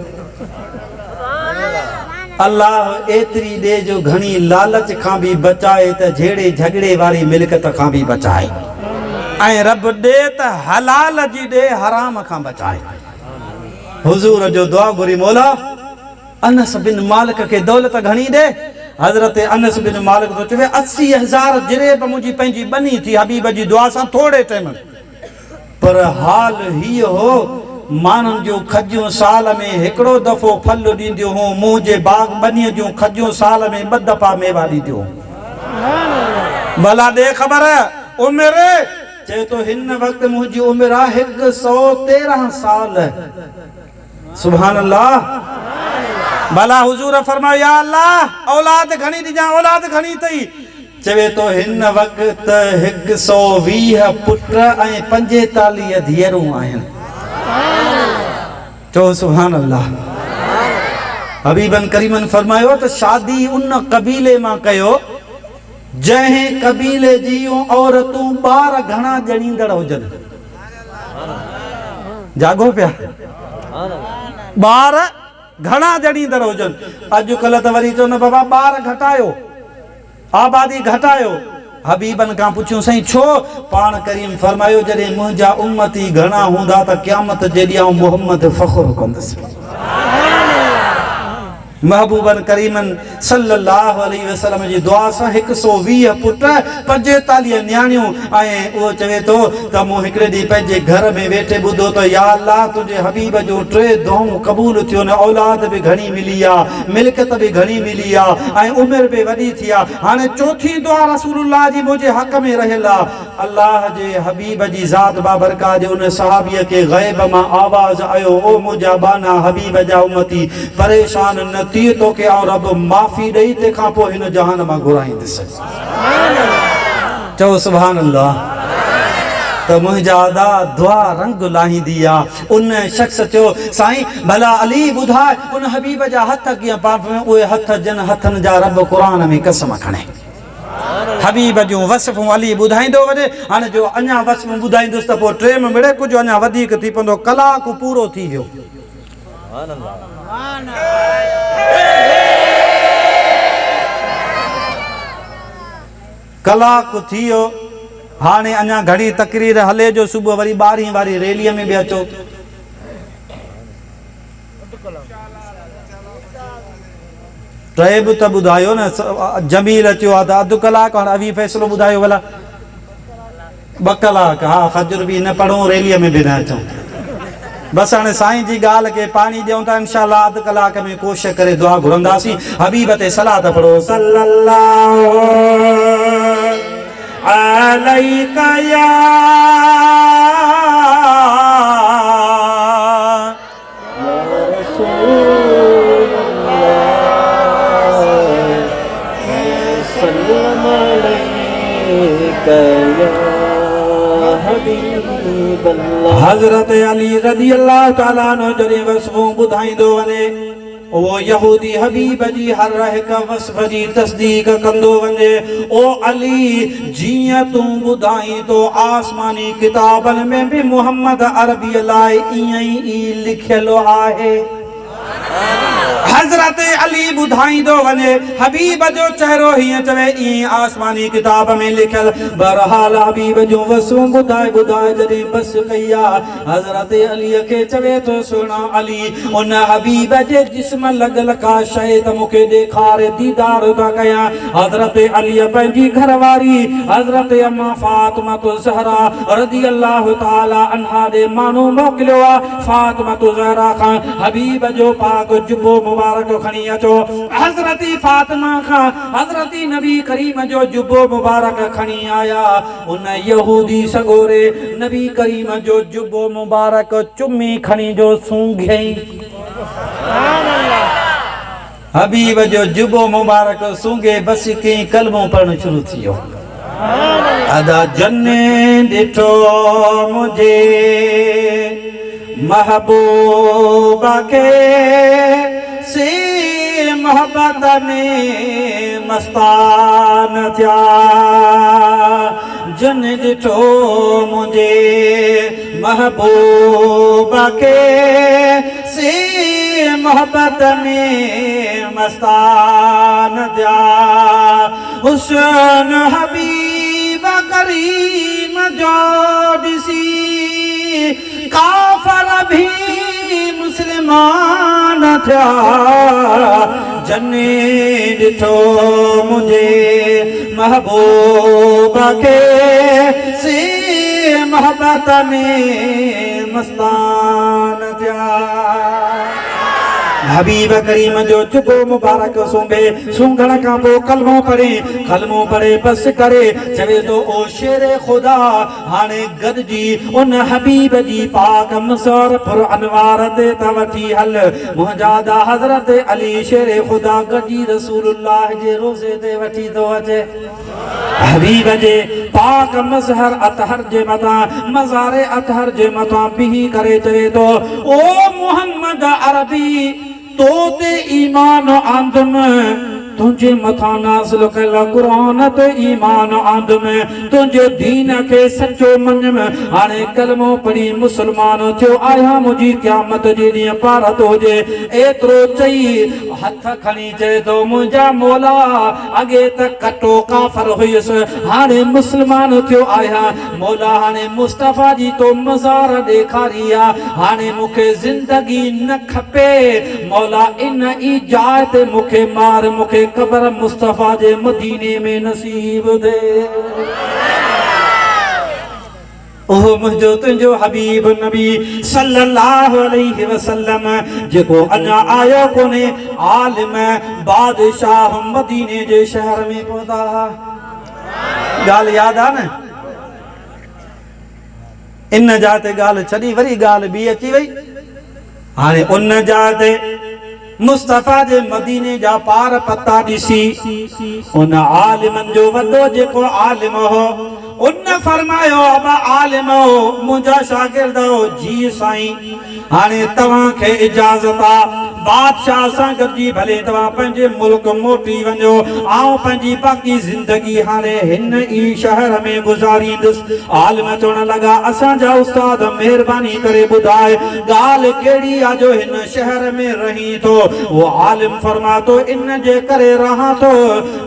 अल्लाह एतिरी ॾे जो घणी लालच खां बि बचाए त झेड़े झगड़े वारी मिल्कत खां बि बचाए, ऐं रब ॾे त हलाल जी ॾे हराम खां बचाए। हुजूर जो दुआ घुरी मौला अनस बिन मालिक के दौलत घणी दे। हज़रत अनस बिन मालिक तो चवे 80,000 जिरेब मुंहिंजी पंहिंजी बनी थी हबीब जी दुआ सां थोड़े टाइम, पर हाल ही हो मानन जो खजियों साल में हिकड़ो दफ़ो फल ॾींदियूं हूं, मुंहिंजे बाग बनीअ जूं खजियों साल में 2 दफ़ा मेवा ॾींदियूं। भला ॾे ख़बर उमिरि चए तो हिन वक़्त मुंहिंजी उमिरि आहे 113 साल। सुभान अल्लाह। भला हुजूर फरमायो या अल्लाह औलाद घणी ॾिजां, औलाद घणी अथई? चवे तो हिन वक़्त 120 पुट ऐं 45 धीअरूं आहिनि। चओ सुभान अल्लाह। हबीबन करीमन फरमायो त शादी उन कबीले मां कयो जंहिं कबीले जी औरतूं 12 घणा ॼणींदड़ हुजनि। जागो पिया, 12 घणा ॼणींदड़ हुजनि। अॼुकल्ह त वरी चओ न बाबा 12 घटायो, आबादी घटायो। हबीबन खां पुछियो साईं छो? पाण करीम फरमायो जॾहिं मुंहिंजा उम्मती घणा हूंदा त क़यामत जे ॾींहुं मुहम्मद फ़ख्रु कंदुसि। महबूबन करीमन सल्लल्लाहु अलैहि वसल्लम जी दुआ सां 120 पुट 45 न्याणियूं। ऐं उहो चवे तो त मूं हिकिड़े ॾींहुं पंहिंजे घर में वेठे ॿुधो त या अल्लाह तुंहिंजे हबीब जो 3 दुआऊं क़बूल थियो न, औलाद बि घणी मिली आहे, मिल्कत बि घणी मिली आहे, ऐं उमिरि बि वॾी थी आहे। हाणे चौथी दुआ रसूलुल्लाह जी मुंहिंजे हक़ में रहियल आहे। अल्लाह जे हबीब जी ज़ात बाबरकात जे उन सहाबीअ खे ग़ैब मां आवाज़ आयो, ओ मुंहिंजा बाना हबीब जा उम्मती परेशान न थी, तोखे ऐं रब माफ़ी ॾेई तंहिंखां पोइ हिन जहान मां घुराईंदुसि। चओ सुभान अल्लाह। त मुंहिंजा अदा दुआ रंग लाहींदी आहे। उन शख़्स चयो साईं भला अली ॿुधाए उन हबीब जा हथ कीअं पाप में? उहे हथ जिन हथनि जा रब क़ुरान में कसम खणे हबीब जूं वसफ़ूं अली ॿुधाईंदो वञे। हाणे जो अञा वसफ़ूं ॿुधाईंदुसि त पोइ 3 में मिड़े कुझु अञा वधीक थी पवंदो। कलाक पूरो थी वियो। कलाक थी वियो। हाणे अञा घड़ी तकरीर हले जो सुबुह वरी 12 वारी रैलीअ में बि अचो। टे बि त ॿुधायो न, जमील अचियो आहे त अधु कलाक, हाणे अवी फ़ैसिलो ॿुधायो भला 2 कलाक। हा फजर बि न पढ़ूं, रैलीअ में बि न अचूं। बस हाणे साईं जी ॻाल्हि खे पाणी ॾियूं था। इंशाअल्लाह अधु कलाक में कोशिशि करे दुआ घुरंदासीं। हबीब ते सलात पढ़ो सल्लल्लाहु अलैका या या हबीब अल्लाह। हजरत अली रज़ी अल्लाह ताला अन्हु जॾहिं वसफ़ूं ॿुधाईंदो वञे वो यहूदी हबीब जी हर हिक वसफ़ जी तस्दीक कंदो वञे। ओ अली जीअं तूं ॿुधाई तो आसमानी किताबनि में भी मुहम्मद अरबी लाइ ईअं ई लिखियलु आहे। हजरत अली ॿुधाईंदो वञे हबीब जो चेहरो हीअं चवे ईअं आसमानी किताब में लिखियल। बहरहाल हबीब जो वसूं ॿुधाए ॿुधाए जॾहिं बस कई आहे हजरत अलीअ खे चवे तो सुहिणा अली उन हबीब जे जिस्म लॻल का शइ त मूंखे ॾेखारे दीदार था कयां। हजरत अलीअ पंहिंजी घरवारी हजरत अम्मा फातिमा ज़हरा रज़ी अल्लाह ताला अन्हा ॾे माण्हू मोकिलियो आहे। फातिमा ज़हरा खां हबीब जो पाक जुबो मुबारक खणी अचो। हजरत फातिमा खां हजरत नबी करीम जो जुबो मुबारक खणी आया। उन यहूदी सगोरे नबी करीम जो जुबो मुबारक चुमी खणी जो सूंघई। हबीब जो जुबो मुबारक सूंघे बस कई कलमो पढ़ण शुरू थी वियो। अदा जन्ने ॾिठो मुझे महबूबा के से मोहब्बत में मस्तान थिया। जन ॾिठो मुझे महबूबा के से मोहब्बत में मस्तान थिया। हुस्न हबीब करीम जो ॾिसी काफ़र भी मुस्लमान थिया। जने ॾिठो मुझे महबूबा के से मोहब्बत में मस्तान थिया। हबीब करीम जो जुबो मुबारक सूंघे सूंघण खां पोइ कलमो पढ़े बस करे चवे तो ओ शेरे खुदा हाणे गॾिजी उन हबीब जी पाक मुसरपुर अनवार ते त वठी हल। मुंहिंजा दा हज़रत अली शेरे खुदा गॾिजी रसूलुल्लाह जे रोज़े ते वठी तो अचे। हबीब जे पाक मज़हर अतहर जे मथां मज़ारे अतहर जे मथां बिही करे चवे तो ओ मुहम्मद अरबी तो ते ईमान आंदम तुझे मथा नाज़िल कयल कुरान ते ईमान आंदम तुझे दीन के सचो मनम हाणे कलमो पढ़ी मुसलमान थियो आया मुझी क़यामत जे ॾींहुं पार तो जे। एतिरो चई हथ खणी चए तो मुंहिंजा मौला अॻे त कटो काफ़र हुयुसि हाणे मुसलमान थियो आया। मौला हाणे मुस्तफ़ा जी तो मज़ार ॾेखारी आहे हाणे मूंखे ज़िंदगी न खपे। मौला इन ई जाइ ते मूंखे मार मूंखे कबर मुस्तफ़ा जे मदीने में नसीब दे। ओहो मुझो तुझो हबीब नबी सल्लल्लाहु अलैहि वसल्लम जेको अञा आयो कोने आलिम बादशाह मदीने जे शहर में पहुता। गाल याद आ न इन जाते गाल छड़ी वरी गाल बि अची वई। हाणे उन जाते मुस्तफ़ा जे मदीने जा पार पता ॾिसी उन आलिमन जो वॾो जेको आलिम हो उन फरमायो अबा आलिम हो मुंहिंजा शागिर्द हो जी साईं हाणे तव्हां खे इजाज़त आ बादशाह सां गॾिजी भले तव्हां पंहिंजे मुल्क मोटी वञो आऊं पंहिंजी बाक़ी ज़िंदगी हाणे हिन ई शहर में गुज़ारींदुसि। आलिम चवण लॻा असांजा उस्ताद महिरबानी करे ॿुधाए ॻाल्हि कहिड़ी आहे जो हिन शहर में रही थो। वो आलिम फरमातो इन जे करे रहां थो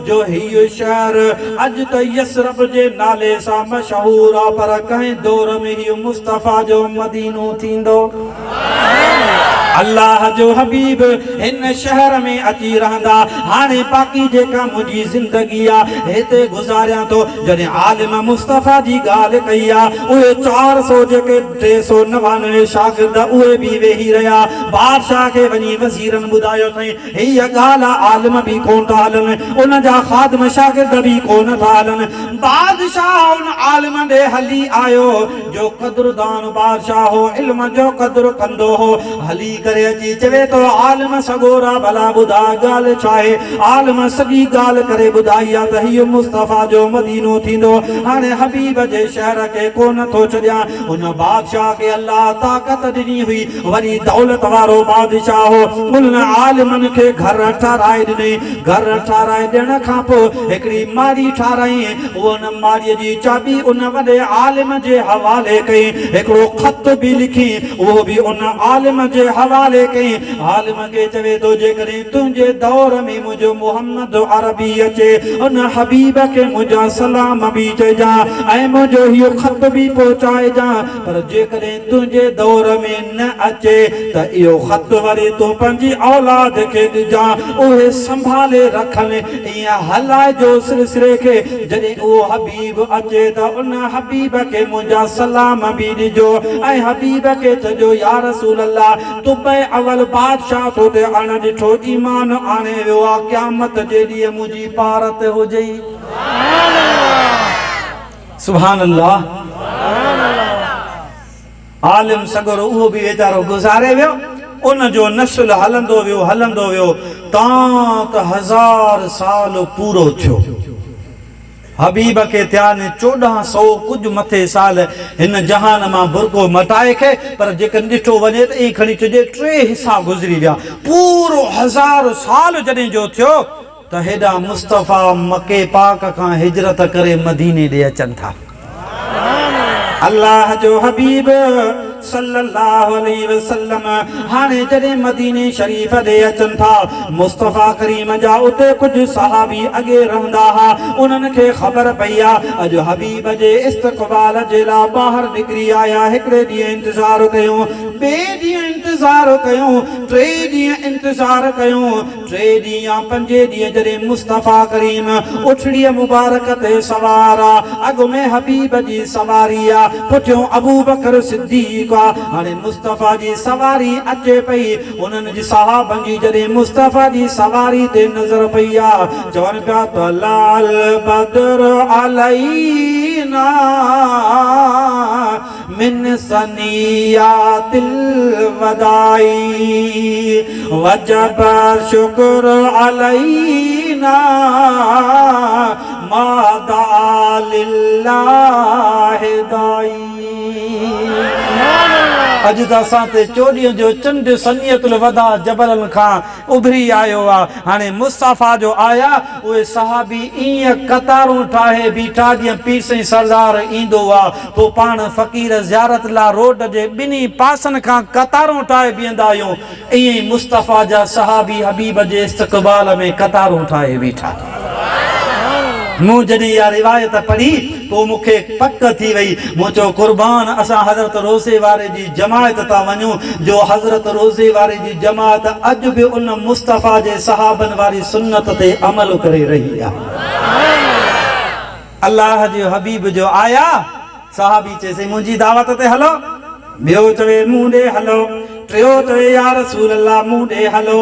जो हीउ शहर अॼु त यसरफ जे नाले सां मशहूर आहे पर कंहिं दौर में हीउ मुस्तफ़ा जो मदीनो थींदो। अल्लाह जो हबीब इन शहर में अची रहंदा हाणे बाक़ी जेका मुंहिंजी ज़िंदगी आहे हिते गुज़ारियां थो। जॾहिं आलिम मुस्तफ़ा जी ॻाल्हि कई आहे उहे 400 जेके 399 शागिर्द उहे बि वेही रहिया। बादशाह खे वञी वज़ीरनि ॿुधायो साईं हीअ ॻाल्हि आहे आलिम बि कोन था हलनि उन जा ख़ादिम शागिर्द बि कोन था हलनि। बादशाह उन आलिम ॾे हली आयो जो क़दुरदान बादशाह हो इल्म जो क़दुरु कंदो हो। हली करे अची चवे तो आलम सगोरा भला ॿुधा ॻाल्हि छा आहे आलम सॼी ॻाल्हि करे ॿुधाई आहे त हीउ मुस्तफ़ा जो मदीनो थींदो हाणे हबीब जे शहर खे कोन थो छॾियां उन बादशाह खे अल्लाह ताक़त ॾिनी हुई वरी दौलत वारो बादशाह हो उन आलिमनि खे घर ठाराए ॾिनई घर ठाराए ॾियण खां पोइ हिकिड़ी माड़ी ठाराई उन माड़ीअ जी चाबी उन वॾे आलिम जे हवाले कई हिकिड़ो ख़त बि लिखी उहो बि उन आलिम जे हवाले कई आलिम खे चवे थो जेकॾहिं तुंहिंजे दौर में मुंहिंजो मोहम्मद अरबी अचे उन हबीब खे मुंहिंजा सलाम बि चइजां ऐं मुंहिंजो इहो ख़त बि पहुचाइजां पर जेकॾहिं तुंहिंजे दौर में न अचे त इहो ख़त वरी तूं पंहिंजी औलाद खे ॾिजां उहे संभाले रखनि ईअं हलाए जो सिलसिले खे जॾहिं उहो हबीब अचे त उन हबीब खे मुंहिंजा सलाम बि ॾिजो ऐं हबीब खे चइजो या रसूल अल्लाह तुबे अवल बादशाह तो ते आण ॾिठो ईमान आणे वियो आहे क़यामत जे ॾींहुं मुंहिंजी पारत हुजे सुभान अल्लाह आलिम सगोरो उहो बि वीचारो गुज़ारे वियो उन जो नस्ल हलंदो वियो तां त 1000 साल पूरो थियो हबीब के थिया ने 1400 कुछ मथे साल हिन जहान मां बुरको मटाए खे पर जेकॾहिं ॾिठो वञे त ई खणी चइजे 3 हिस्सा गुज़री विया पूरो 1000 साल जॾहिं जो थियो त हेॾा मुस्तफ़ा मके पाक खां हिजरत करे मदीने ॾे अचनि था अल्लाह जो हबीब सल्लल्लाहु अलैहि वसल्लम हाने जॾहिं मदीने शरीफ ॾे अचनि था मुस्तफ़ा करीम जा उते कुझु सहाबी अॻे रहंदा हुआ उन्हनि खे ख़बर पई आहे अॼु हबीब जे इस्तक़बाल जे लाइ ॿाहिरि निकिरी आया हिकिड़े ॾींहुं इंतज़ारु कयूं ॿिए ॾींहुं इंतज़ारु कयूं 3 ॾींहं इंतज़ारु कयूं 3 ॾींहं या 5 ॾींहं जॾहिं मुस्तफ़ा करीम उठड़ीअ मुबारक ते सवार आहे अॻु में हबीब जी सवारी आहे पुठियों अबू बकर सिद्दीक़ हाने मुस्तफ़ा जी सवारी अचे पई उन्हनि जी सहाबनि जी जॾहिं मुस्तफ़ा जी सवारी ते नज़र पई आहे चवनि पिया त लाल बदर अलैना मिन सनियातिल वदाई वजब शुक्र अलैना मादा लिल्लाह दाई अॼु त असां ते चोॾीअ जो चंड सनियतुल वदा जबलनि खां उभरी आयो आहे हाणे मुस्तफ़ा जो आया उहे सहाबी ईअं कतारूं ठाहे बीठा जीअं पीर साईं सरदार ईंदो आहे पोइ पाण फ़क़ीर ज़ियारत लाइ रोड जे ॿिन्ही पासनि खां कतारूं ठाहे बीहंदा आहियूं ईअं ई मुस्तफ़ा जा सहाबी हबीब जे इस्तक़बाल में कतारूं ठाहे बीठा मूं जॾहिं इहा रिवायत पढ़ी पोइ मूंखे पक थी वई मूं चयो क़ुर्बान असां हज़रत रोज़े वारे जी जमायत था वञूं जो हज़रत रोज़े वारे जी जमायत अॼु बि उन मुस्तफ़ा जे सहाबनि वारी सुन्नत ते अमल करे रही आहे अल्लाह जो हबीब जो आया सहाबी चइसि मुंहिंजी दावत ते हलो ॿियो चवे मूं ॾे हलो टियों चवे या रसूल अल्लाह मूं ॾे हलो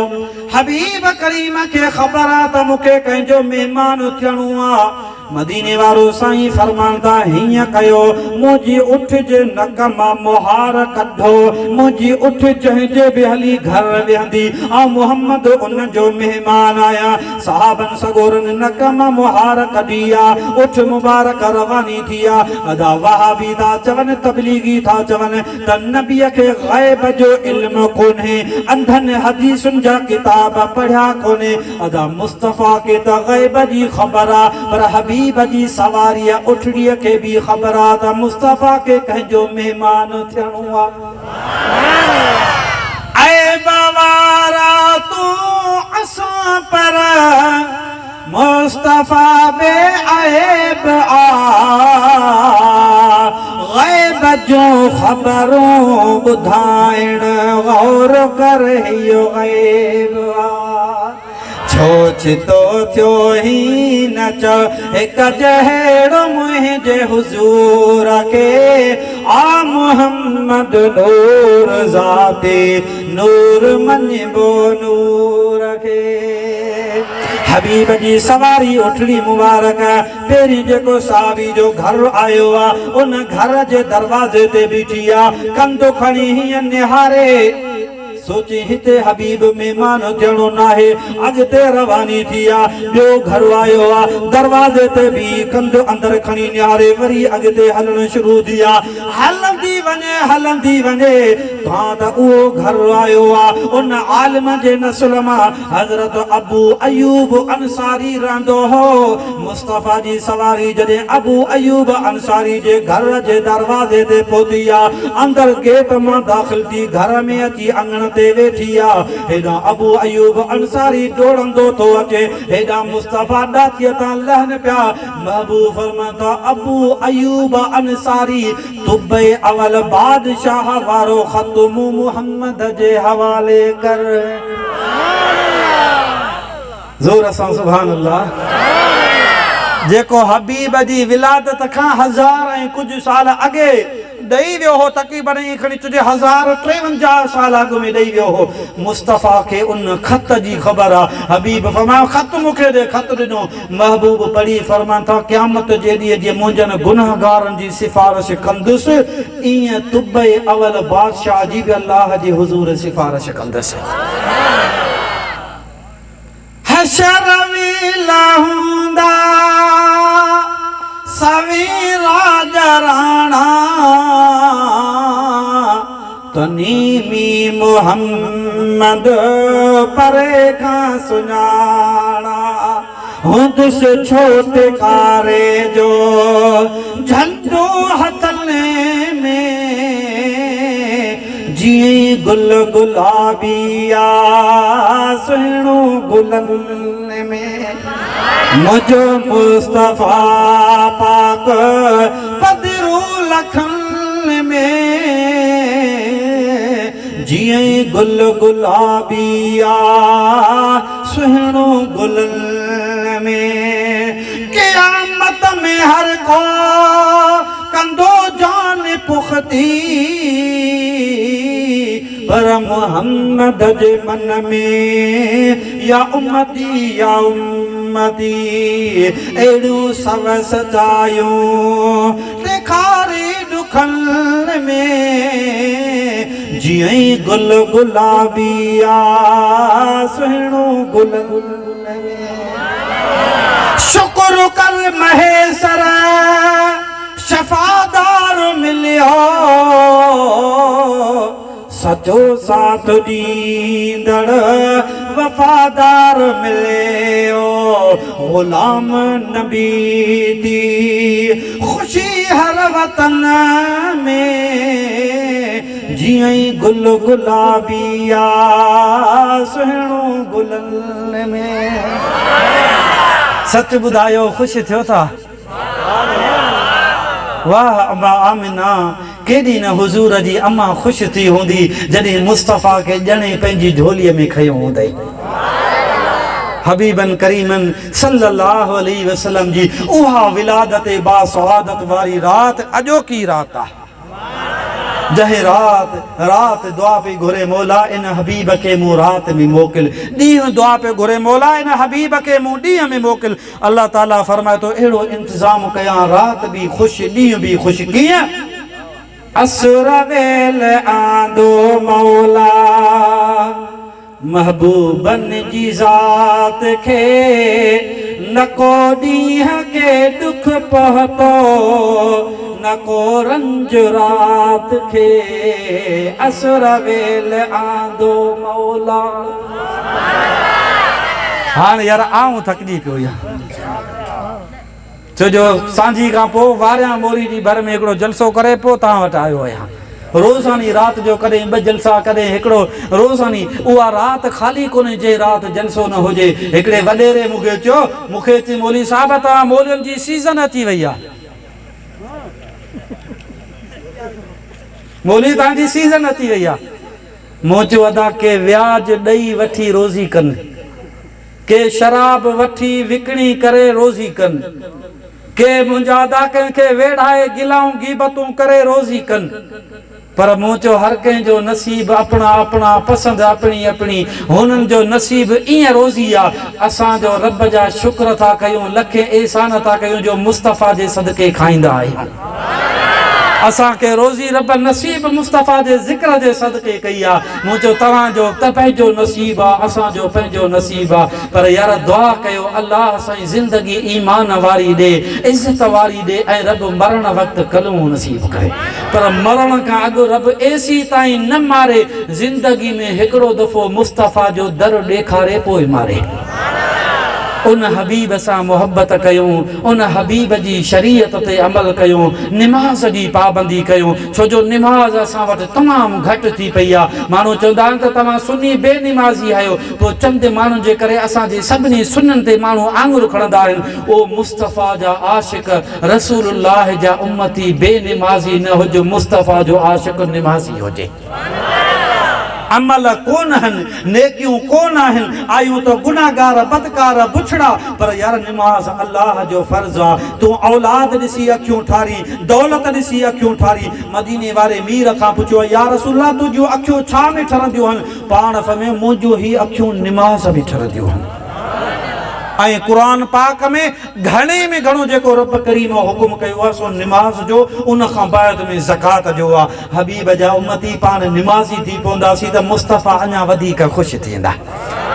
हबीब करीम खे ख़बर आहे त मूंखे कंहिंजो महिमान थियणो आहे मदीने वारो साईं फरमांदा हीअं कयो मुंहिंजी उठ जे नक मां मुहार कढो मुंहिंजी उठ जंहिंजे बि हली घर वेहंदी ऐं मुहम्मद उन जो महिमान आया सहाबन सगोरनि नक मां मुहार कढी आहे उठ मुबारक रवानी थी आहे अदा वहाबी था चवनि तबलीगी था चवनि त नबीअ खे ग़ैब जो इल्म कोन्हे अंधनि हदीसुनि जा किताब पढ़िया कोन्हे अदा मुस्तफ़ा खे त ग़ैब जी ख़बर आहे पर हबीब जी सवारी उठड़ीअ खे बि ख़बर आहे त मुस्तफ़ा खे कंहिंजो महिमान थियणो आहे ऐ बवारा तूं असां पर मुस्तफ़ा बे ऐब आ ग़ैब जो ख़बरूं ॿुधाइण गौर कर इहो ग़ैब आ छो थियो ही न चो हिकु जहिड़ो मुंहिंजे हुज़ूर खे आ मुहम्मद नूर ज़ाते नूर मञिबो नूर खे हबीब जी सवारी उठड़ी मुबारक पहिरीं जेको साहबी जो घर आयो आहे उन घर जे दरवाज़े ते बीठी आहे कंधो खणी हीअं निहारे सोची हिते हबीब मेहमान थियणो नाहे अॻिते रवानी थी आहे ॿियो घर आयो आहे दरवाज़े ते बि कंध अंदर खणी निहारे वरी अॻिते हलणु शुरू थी आहे हलंदी वञे तां त उहो घर आयो आहे उन आलिम जे नस्ल मां हज़रत अबू अयूब अंसारी रहंदो हो मुस्तफ़ा जी सवारी जॾहिं अबू अयूब अंसारी जे घर जे दरवाज़े ते पहुती आहे अंदर गेट मां दाख़िल थी घर में अची अंगण ते वेठी आहे हेॾां अबू अयूब अंसारी डोड़ंदो थो अचे हेॾां मुस्तफ़ा ॾाकीअ तां लहनि पिया महबूब फरमाता अबू अयूब अंसारी तुबे अवल बादशाह वारो ख़त मूं मुहम्मद जे हवाले कर ज़ोर सां सुभान अल्लाह जेको हबीब जी विलादत खां 1000 ऐं कुझु साल अॻे ॾेई वियो हो तक़रीबन खणी तुंहिंजे 1053 साल अॻु में ॾेई वियो हो मुस्तफ़ा खे उन ख़त जी ख़बर आहे हबीब फरमायो ख़त मूंखे ॾे ख़त ॾिनो महबूब पढ़ी फरमाइनि था क़यामत जे ॾींहुं जे मुंहिंजनि गुनाहगारनि जी सिफ़ारिश कंदुसि ईअं तुबे अवल बादशाह जी बि अल्लाह जे हुज़ूर सिफ़ारिश कंदुसि हशर वेला हूंदा सवेरा जराणा तनीमी मुहम्मद परे खां सुञाणा हुंदुसि छो ते कारे जो झंडो हथनि में जीअं गुल गुलाबिया सुहिणो गुलनि में मुझो मुस्तफ़ा पाक पदरू लखन में जीअं गुल गुलाबिया सुहिणो गुलनि में क़यामत में हर को कंदो जान पुख़्ती पर मुहम्मद जे मन में या उम्मती अहिड़ियूं सव सजायूं ॾेखारे ॾुखनि में जीअं गुल गुलाबिया सुहिणो गुलनि में शुक्र कर महेसर शफ़ादार मिलियो सचो साथ ॾींदड़ वफ़ादार मिलियो ग़ुलाम नबी दी ख़ुशी हर वतन में जीअं गुल गुलाबिया सुहिणो गुलनि में सच ॿुधायो ख़ुशि थियो था वाह अम्मा आमिना केॾी न हुज़ूर जी अम्मा ख़ुशि थी हूंदी जॾहिं मुस्तफ़ा खे ॼणे पंहिंजी झोलीअ में खयो हूंदई हबीबन करीमन सल्लल्लाहु अलैहि वसल्लम जी उहा विलादत बासआदत वारी रात अॼोकी रात आहे जहे रात दुआ पे घुरे मौला इन हबीब के मूं रात में मोकिल ॾींहुं दुआ पे घुरे मौला इन हबीब के मूं ॾींहुं में मोकिल अल्लाह ताला फरमाए थो अहिड़ो इंतज़ाम कयां रात बि ख़ुशि ॾींहुं बि ख़ुशि कीअं असुर वेल आंदो मौला महबूबन जी ज़ात खे न को ॾींहं के दुख पहुतो न को रंज रात खे असुर वेल आंदो मौला हाणे यार आऊं थकिजी पियो यार छो जो सांझी खां पोइ वारियां मोरी जी भर में हिकिड़ो जलसो करे पोइ तव्हां वटि आयो आहियां रोज़ानी रात जो कॾहिं 2 जलसा कॾहिं हिकिड़ो रोज़ानी उहा रात ख़ाली कोन्हे जे रात जलसो न हुजे हिकिड़े वॾेरे मूंखे चयो मूंखे चई मौली साहिब तव्हां मौलियुनि जी सीज़न अची वई आहे मौली तव्हांजी सीज़न अची वई आहे मूं चयो अदा के व्याज ॾेई वठी रोज़ी कनि के शराब वठी विकिणी करे रोज़ी कनि के मुंहिंजा अदा कंहिंखे वेढ़ाए गिलाऊं गीबतूं करे रोज़ी कनि पर मूं चयो हर कंहिंजो नसीब अपना अपना पसंदि अपनी अपनी हुननि जो नसीब ईअं रोज़ी आहे असांजो रब जा शुक्र था कयूं लखे एहसान था कयूं जो मुस्तफ़ा जे सदके खाईंदा आहियूं असां के रोज़ी रब नसीब मुस्तफ़ा जे ज़िक्र जे सदके कई आ। मुझो तव्हांजो त पंहिंजो नसीब आ, असांजो पंहिंजो नसीब आ। पर यार दुआ कयो अल्लाह असांजी ज़िंदगी ईमान वारी ॾे, इज़त वारी ॾे ऐं रब मरण वक़्तु कलमो नसीब करे। पर मरण खां अॻु रब एसी ताईं न मारे, ज़िंदगी में हिकिड़ो दफ़ो मुस्तफ़ा जो दर ॾेखारे पोइ मारे। उन हबीब सां मोहब्बत कयूं, उन हबीब जी शरीयत ते अमल कयूं, निमाज़ जी पाबंदी कयूं। छो जो निमाज़ असां वटि तमामु घटि थी पई आहे। माण्हू चवंदा आहिनि त तव्हां सुन्नी बेनिमाज़ी आहियो, पोइ चंद माण्हुनि जे करे असांजे सभिनी सुन्ननि ते माण्हू आङुर खणंदा आहिनि। ओ मुस्तफ़ा जा आशिक़ रसूलुल्लाह जा उम्मती बेनिमाज़ी न हुजे, मुस्तफ़ा जो आशिक़ निमाज़ी हुजे। अमल कोन आहिनि, नेकियूं कोन आहिनि, आयूं तो गुनाहगार बदकार बुछड़ा। पर यार निमाज़ अल्लाह जो फर्ज़ आहे। तूं औलाद ॾिसी अखियूं ठारी, दौलत ॾिसी अखियूं ठारी। मदीने वारे मीर खां पुछियो या रसूलल्लाह तुंहिंजूं अखियूं छा में ठरंदियूं आहिनि? पाण फरमायो मुंहिंजूं ही अखियूं निमाज़ में ठरंदियूं आहिनि। ऐं क़ुरान पाक में घणे में घणो जेको रब करीम हुकुम कयो आहे सो निमाज़ जो, उन खां बाद में ज़कात जो आहे। हबीब जा उम्मती पाण निमाज़ी थी पवंदासीं त मुस्तफ़ा अञा वधीक ख़ुशि थींदा।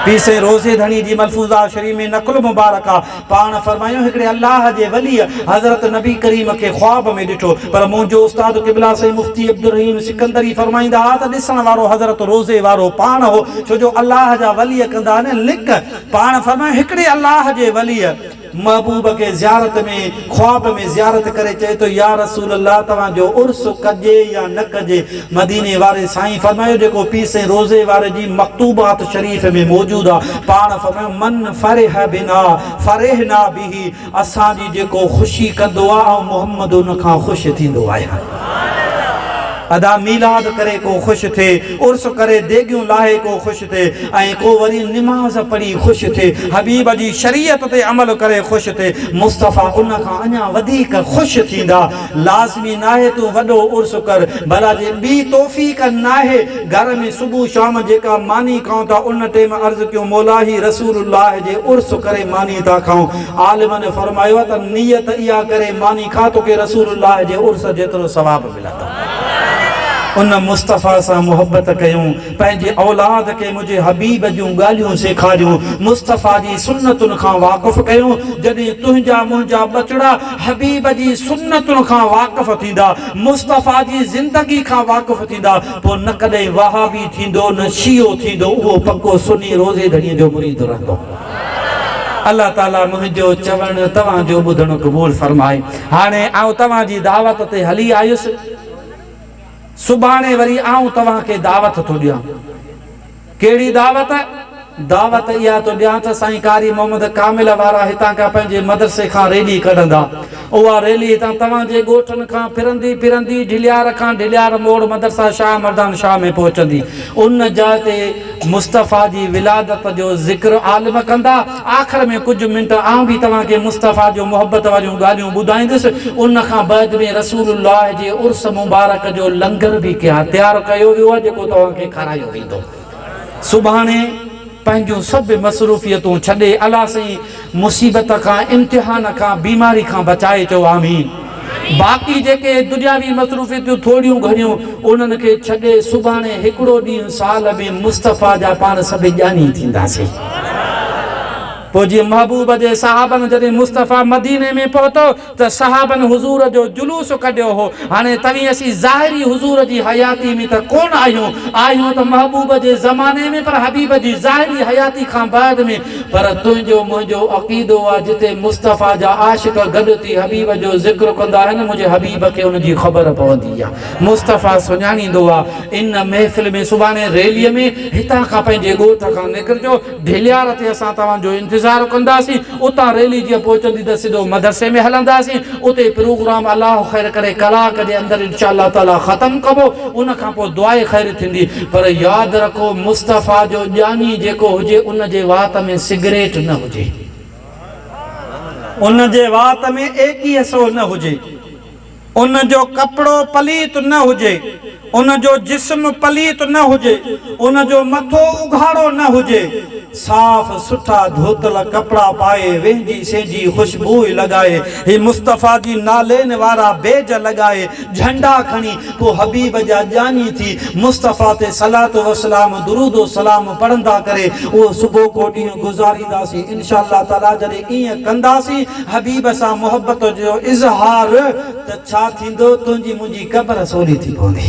पीसे रोज़े धणी जी मलफूज़ा शरीफ़ में नकुल मुबारक आहे। पाण फरमायो हिकिड़े अल्लाह जे वली हज़रत नबी करीम खे ख्वाब में ॾिठो। पर मुंहिंजो उस्ताद क़िबला सही मुफ्ती अब्दुल रहीम सिकंदरी फरमाईंदा हुआ त ॾिसण वारो हज़रत रोज़े वारो पाण हो, छो जो अल्लाह जा वली कंदा आहिनि लिक। पाण फरमायो हिकिड़े अल्लाह जे वली महबूब के ज़ियारत में ख्वाब में ज़ियारत करे चए तो या रसूल अल्लाह तव्हांजो उर्स कजे या न कजे। मदीने वारे साईं फरमायो जेको पीसे रोज़े वारे जी मकतूबात शरीफ़ में मौजूद आहे। पाण फरमायो मन फरेह बिना फरेहना बिही, असांजी जेको ख़ुशी कंदो आहे ऐं मोहम्मद उन खां ख़ुशि थींदो आहे। अदा मीलाद करे को ख़ुशि थिए, उर्स करे देगियूं लाहे को ख़ुशि थिए, ऐं को वरी निमाज़ पढ़ी ख़ुशि थिए, हबीब जी शरीयत ते अमल करे ख़ुशि थिए। मुस्तफ़ा उन खां अञा वधीक ख़ुशि थींदा। लाज़मी नाहे तूं वॾो उर्स कर, भला जे ॿी तौफ़ीक़ नाहे घर में सुबुह शाम जेका मानी खाऊं था उन टाइम अर्ज़ु कयूं मौला ही रसूलुल्लाह जे उर्स करे मानी था खाऊं। आलिमनि फरमायो त नियत इहा करे मानी खा तोखे रसूलुल्लाह जे उर्स जेतिरो सवाब मिलंदो। उन मुस्तफ़ा सां मोहब्बत कयूं, पंहिंजे औलाद के मुझे हबीब जूं ॻाल्हियूं सेखारियूं, मुस्तफ़ा जी सुन्नतुनि खां वाक़ुफ़ कयूं। जॾहिं तुंहिंजा मुंहिंजा बचड़ा हबीब जी सुन्नतुनि खां वाक़ुफ़ थींदा, मुस्तफ़ा जी ज़िंदगी खां वाक़ुफ़ थींदा, पोइ न कॾहिं वहाबी थींदो न शियो थींदो, उहो पको सुन्नी रोज़े धड़ीअ जो मुरीद रहंदो। अल्लाह ताला मुंहिंजो चवणु तव्हांजो ॿुधणु क़बूल फरमाए। हाणे आउं तव्हांजी दावत ते हली आयुसि। सुभाणे वरी आऊं तव्हांखे दावत थो ॾियां। कहिड़ी दावत? दावत इहा तो ॾियां त साईं कारी मोहम्मद कामिल वारा हितां खां पंहिंजे मदरसे खां रैली कढंदा। उहा रैली हितां तव्हांजे ॻोठनि खां फिरंदी फिरंदी ढिलियार खां ढिलियार मोड़ मदरसा शाह मर्दान शाह में पहुचंदी। उन जाइ ते मुस्तफ़ा जी विलादत जो ज़िक्र आलिम कंदा। आख़िर में कुझु मिंट आउं बि तव्हांखे मुस्तफ़ा जो मोहब्बत वारियूं ॻाल्हियूं ॿुधाईंदुसि। उन खां बाद में रसूलुल्लाह जे उर्स मुबारक जो लंगर बि तयारु कयो वियो आहे जेको तव्हांखे खारायो वेंदो। सुभाणे पंहिंजूं सभु मसरूफ़ियतूं छॾे अलाह साईं मुसीबत खां इम्तिहान खां बीमारी खां बचाए चओ आमीन। बाक़ी जेके दुनियावी मसरूफ़ियतूं थोड़ियूं घणियूं उन्हनि खे छॾे सुभाणे हिकिड़ो ॾींहुं साल में मुस्तफ़ा जा पाण सभु ॼाणी थींदासीं। पोइ जीअं महबूब जे सहाबनि जॾहिं मुस्तफ़ा मदीने में पहुतो त सहाबनि हुज़ूर जो जुलूस कढियो हो। हाणे तव्हीं असीं ज़ाहिरी हुज़ूर जी हयाती में त कोन आहियूं त महबूब जे ज़माने में, पर हबीब जी ज़ाहिरी हयाती खां बाद में। पर तुंहिंजो मुंहिंजो अक़ीदो आहे जिते मुस्तफ़ा जा आशिक़ गॾु थी हबीब जो ज़िक्र कंदा आहिनि, मुंहिंजे हबीब खे उनजी ख़बर पवंदी आहे। मुस्तफ़ा सुञाणींदो आहे। इन महफ़िल में सुभाणे रैलीअ में हितां खां पंहिंजे ॻोठ खां निकिरजो। ढिलियार ते असां तव्हांजो इंतज़ारु कंदासीं। उतां रैली जीअं पहुचंदी त सिधो मदरसे में हलंदासीं। उते प्रोग्राम अलाह ख़ैर करे कलाक जे अंदरि इंशाअल्लाह ताला ख़तमु कबो। उन खां पोइ दुआए ख़ैर थींदी। पर यादि रखो मुस्तफ़ा जो ॼानी जेको हुजे उन जे वात में सिगरेट न हुजे, उन जे वात में एकी असो न हुजे, उन जो कपिड़ो पलीत न हुजे, उन जो जिस्म पलीत न हुजे, उन जो मथो उघाड़ो न हुजे। साफ़ सुठा धोतल कपिड़ा पाए वेंजी सेंजी ख़ुशबू लॻाए ही मुस्तफ़ा जी नालेन वारा बेज लॻाए झंडा खणी पोइ हबीब जा ॼानी थी मुस्तफ़ा ते सलात वसलाम दुरूदो सलाम पढ़ंदा करे उहो सुबुह को ॾींहुं गुज़ारींदासीं इंशा अल्लाह ताला। जॾहिं ईअं कंदासीं हबीब सां मोहबत जो इज़हार त छा थींदो तुंहिंजी मुंहिंजी क़ब्र सोली थी पवंदी।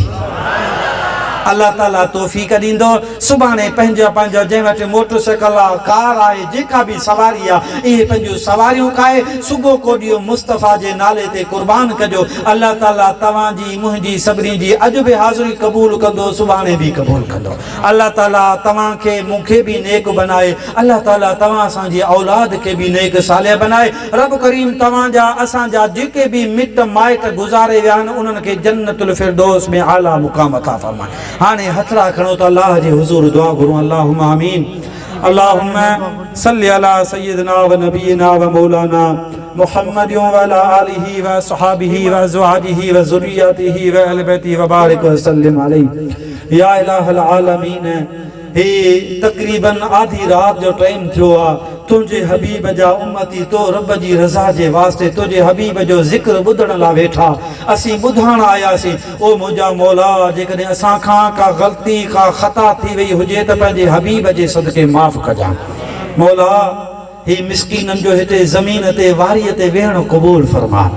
अल्लाह ताला तौफ़ीक़ ॾींदो। सुभाणे पंहिंजा पंहिंजा जंहिं वटि मोटरसाइकिल आहे कार आहे जेका बि सवारी आहे इहे पंहिंजूं सवारियूं खाए सुबुह को ॾींहुं मुस्तफ़ा जे नाले ते क़ुर्बान कजो। अल्लाह ताला तव्हांजी मुंहिंजी सभिनी जी अॼु बि हाज़िरी क़बूल कंदो सुभाणे बि क़बूल कंदो। अल्लाह ताला तव्हांखे मूंखे बि नेक बनाए। अल्लाह ताला तव्हां असांजी औलाद खे बि नेक सालिह बनाए। रब करीम तव्हांजा असांजा जेके बि मिट माइट गुज़ारे विया आहिनि उन्हनि खे जन्नतुल फिरदौस में आला मुक़ाम अता फ़रमाए। हाने हथड़ा खणो त अल्लाह जे हुज़ूर दुआ घुरूं। अल्लाहुम्मा आमीन। अल्लाहुम्मा सल्लि अला सय्यिदना व नबियना व मौलाना मुहम्मद व अला आलिहि व असहाबिहि व अज़वाजिहि व ज़ुर्रियतिहि व अहले बैति व बारिक व सल्लिम अलैहि। या इलाहल आलमीन हे तक़रीबन आधी रात जो टाइम थियो आहे तुंहिंजे हबीब जा उम्मती तो रब जी रज़ा जे वास्ते तुंहिंजे हबीब जो ज़िक्र ॿुधण लाइ वेठा असीं ॿुधण आयासीं। ओ मुंहिंजा मौला जेकॾहिं असां खां का ग़लती का ख़ता थी वई हुजे त पंहिंजे हबीब जे सदके माफ़ कजां। मौला ही मिस्कीननि जो हिते ज़मीन ते वारीअ ते वेहण क़बूल फरमा।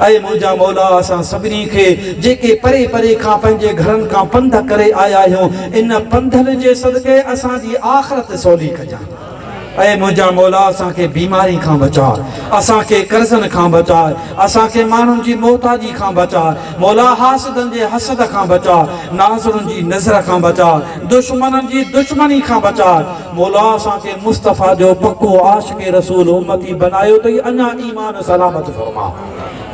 ऐं मुंहिंजा मौला असां सभिनी खे जेके परे परे खां पंहिंजे घरनि खां पंध करे आया आहियूं इन पंधनि जे सदके असांजी आख़िरत सवली कजां। ऐं मुंहिंजा मौला असांखे बीमारी खां बचा असांखे कर्ज़नि खां बचा असांखे माण्हुनि जी मोहताजी खां बचा मौला हासिदनि जे हसद खां बचा नाज़ुरनि जी नज़र खां बचा दुश्मननि जी दुश्मनी खां बचा। मौला असांखे मुस्तफ़ा जो पको आशिक़ रसूल उम्मती बनायो अथई अञा ईमान सलामत फरमा।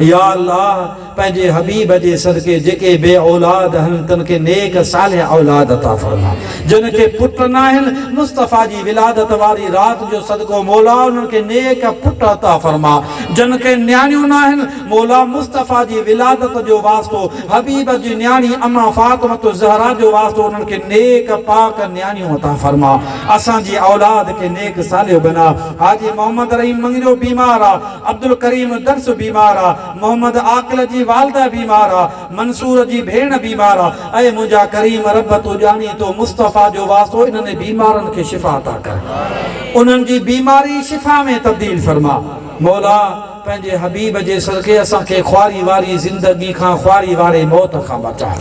या अल्लाह पंहिंजे हबीब जे सदके जेके बे औलाद आहिनि तन खे नेक सालिह औलाद अता फरमा। जिन खे पुट न आहिनि मुस्तफ़ा जी विलादत वारी रात जो सदको मौला उन्हनि खे नेक पुट अता फरमा। जिन खे न्याणियूं न आहिनि मौला मुस्तफ़ा जी विलादत जो वास्तो हबीब जी न्याणी अम्मा फातिमत ज़हरा जो वास्तो उन्हनि खे नेक पाक न्याणियूं अता फरमा। असांजी औलाद खे नेक सालिह बना। हाजी मोहम्मद रहीम मंगरो बीमार आहे अब्दुल करीम दर्स बीमार आहे मोहम्मद आकिल जी वालदा बीमार आहे मंसूर जी भेण बीमार आहे। ऐं मुंहिंजा करीम रब तूं ॼाणी तो मुस्तफ़ा जो वास्तो इन्हनि बीमारनि खे शिफ़ा अता कर उन्हनि जी बीमारी शिफ़ा में तब्दील फरमा। मौला पंहिंजे हबीब जे सदके असांखे ख्वारी वारी ज़िंदगी खां ख्वारी वारे मौत खां बचा।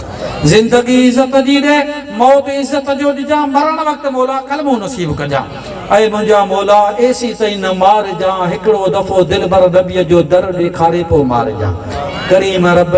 ज़िंदगी इज़त जी ॾे मौत इज़त जो ॾिजां मरण वक़्तु मौला कलमो नसीब कजां। ऐं मुंहिंजा मौला एसी ताईं न मारिजां हिकिड़ो दफ़ो दिलबर नबीअ जो दर ॾेखारे पोइ मारिजां। करीम रब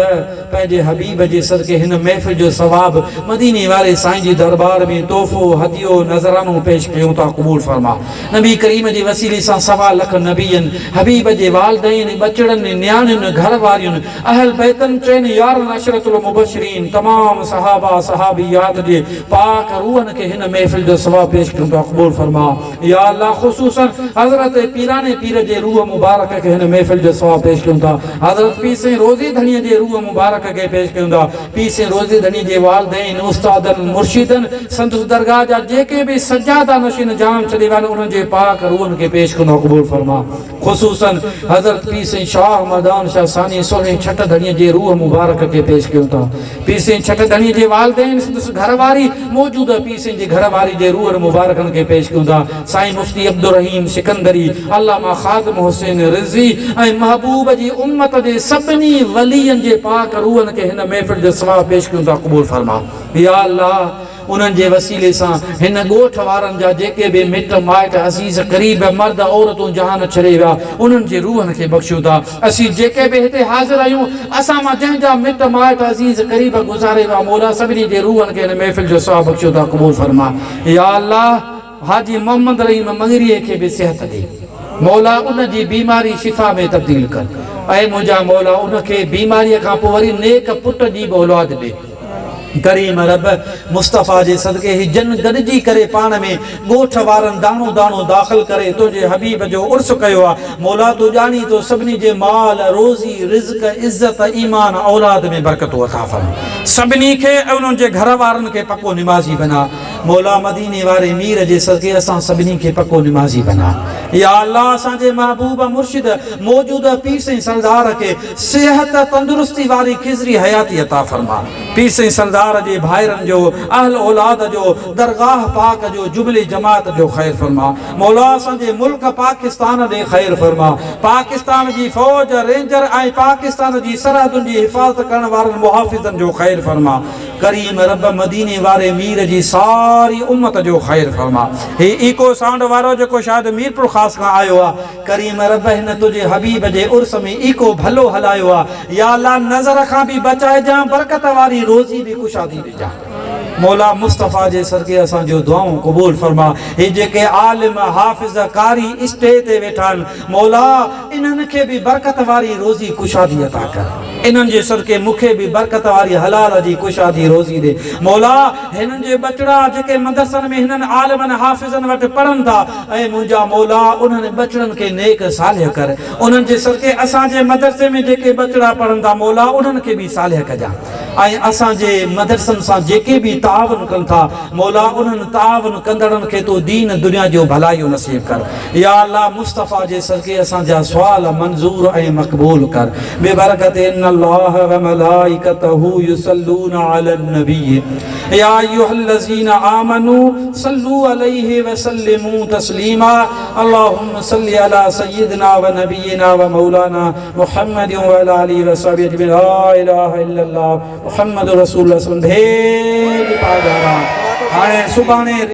पंहिंजे हबीब जे सदके हिन महफ़िल जो सवाब मदीने वारे साईं जी दरबार में तोहफ़ो हदियो नज़रानो पेश कयूं था क़बूल फरमा। नबी करीम जे वसीले सां 1.25 लख नबीअनि हबीब जे वालदैन बचड़नि न्याणियुनि घर वारियुनि अहल बैतनि चइनि यारनि अशरतुल मुबशरीन तमाम सहाबा सहाबियात जे पाक रूहनि खे हिन महफ़िल जो सवाब पेश कयूं था क़बूल फरमा। या अल्लाह ख़ुसूसन हज़रत पीराने पीर जे रूह मुबारक खे हिन महफ़िल जो सवाब पेश कयूं था। हज़रत पीर साईं रोज़ी धणीअ जे रूह मुबारक खे पेश कयूं था। पीर साईं रोज़ी धणी जे वालदैन उस्तादनि मुर्शिदनि संदसि दरगाह जा जेके बि सजादा नशीन जान छॾे विया आहिनि उन्हनि जे पाक रूहनि खे पेश कंदो क़बूल फरमा। ख़ुसूसन हज़रत पीर साईं शाह मदान शाह सानी सोने छठ धणीअ जे रूह मुबारक खे पेश कयूं था। पीर साईं छठ धणीअ जे वालदैन संदसि घरवारी मौजूद पीर साईं जे घरवारी जे रूह मुबारकनि खे पेश कयूं था। साईं मुफ्ती अब्दुल रहीम सिकंदरी अल्लामा खादिम हुसैन रिज़वी ऐं महबूब जी उम्मत जे सभिनी वलियनि जे पाक रूहनि खे हिन महफ़िल जो सवाब पेश कयूं था क़बूल फरमा। या अल्लाह उन्हनि जे वसीले सां हिन ॻोठ वारनि जा जेके बि मिट माइट अज़ीज़ क़रीब मर्द औरतूं जहान छॾे विया उन्हनि जे रूहनि खे बख़्शियूं था। असीं जेके बि हिते हाज़िर आहियूं असां मां जंहिंजा मिट माइट अज़ीज़ क़रीब गुज़ारे विया मौला सभिनी जे रूहनि खे हिन महफ़िल जो सवाब बख़्शियूं था क़बूल फरमा। या अल्लाह हाजी मोहम्मद रहीम मंगरीअ खे बि सिहत ॾे मौला उन जी बीमारी शिफ़ा में तब्दील कर। ऐं मुंहिंजा मौला उनखे बीमारीअ खां पोइ वरी नेक पुट जी बि औलाद ॾे। करीम रब मुस्तफ़ा जे सदके ही जन गॾिजी करे पाण में ॻोठ वारनि दाणो दाणो दाख़िल करे तुंहिंजे हबीब जो उर्स कयो आहे। मौला तूं ॼाणी तो सभिनी जे माल रोज़ी रिज़्क़ इज़त ईमान औलाद में बरकत अता फरमा। सभिनी खे उन्हनि जे घर वारनि खे पको निमाज़ी बना। मौला मदीने वारे मीर जे सदके असां सभिनी खे पको निमाज़ी बना। या अल्लाह असांजे महबूब मुर्शिद मौजूद पीर साईं सरदार खे सेहत तंदुरुस्ती वारी खिज़री हयाती अता फरमा। पीर साईं सरदार जे भाइरनि जो अहल औलाद जो दरगाह पाक जो जुबली जमात जो ख़ैर फरमा। मौला असांजे मुल्क पाकिस्तान ॾे ख़ैर फरमा। पाकिस्तान जी फ़ौज रेंजर ऐं पाकिस्तान जी सरहदुनि जी हिफ़ाज़त करण वारनि मुहाफ़िज़नि जो ख़ैर फरमा। करीम रब मदीने वारे मीर जी सारी उम्मत जो ख़ैर फरमा। हे इको साउंड वारो जेको शायदि मीरपुर ख़ास खां आयो आहे, करीम रब हिन तुंहिंजे हबीब जे उर्स में इको भलो हलायो आहे। या अल्लाह नज़र खां बि बचाइजां, बरकत वारी रोज़ी बि कुशादी ॾिजां। मौला मुस्तफ़ा जे सदके असां जो दुआऊं क़बूल फरमा। हे जेके आलिम हाफ़िज़ कारी स्टेज ते वेठा आहिनि, मौला इन्हनि खे बि बरकत वारी रोज़ी कुशादी अता कर। इन्हनि जे सदके मूंखे बि बरकत वारी हलाल जी कुशादी रोज़ी ॾे। मौला हिननि जे बचड़ा जेके मदरसनि में हिननि आलिमनि हाफ़िज़नि वटि पढ़नि था, ऐं मुंहिंजा मौला उन्हनि बचड़नि खे नेक सालिह कर। उन्हनि जे सदके असांजे मदरसे में जेके बचड़ा पढ़नि था, मौला उन्हनि खे बि सालिह कजां। ऐं असांजे मदरसनि सां जेके बि तावन कनि था, मौला उन्हनि तावन कंदड़नि खे तो दीन दुनिया जो भलाइयो नसीब कर। या अल्लाह मुस्तफ़ा जे सदके असांजा सुवाल मंज़ूर ऐं मक़बूल कर। बेबरकत इन्नल्लाह व मलाइकतहू युसल्लूना अलन नबी या अय्युहल्लज़ीना आमनू सल्लू अलैहि व सल्लिमू तस्लीमा। अल्लाहुम्मा सल्लि अला सय्यिदिना व नबियिना व मौलाना मुहम्मद व अला आलिहि व सहबिहि अजमईन। ला इलाहा इल्लल्लाह मुहम्मद रसूलुल्लाह। हाणे सुभाणे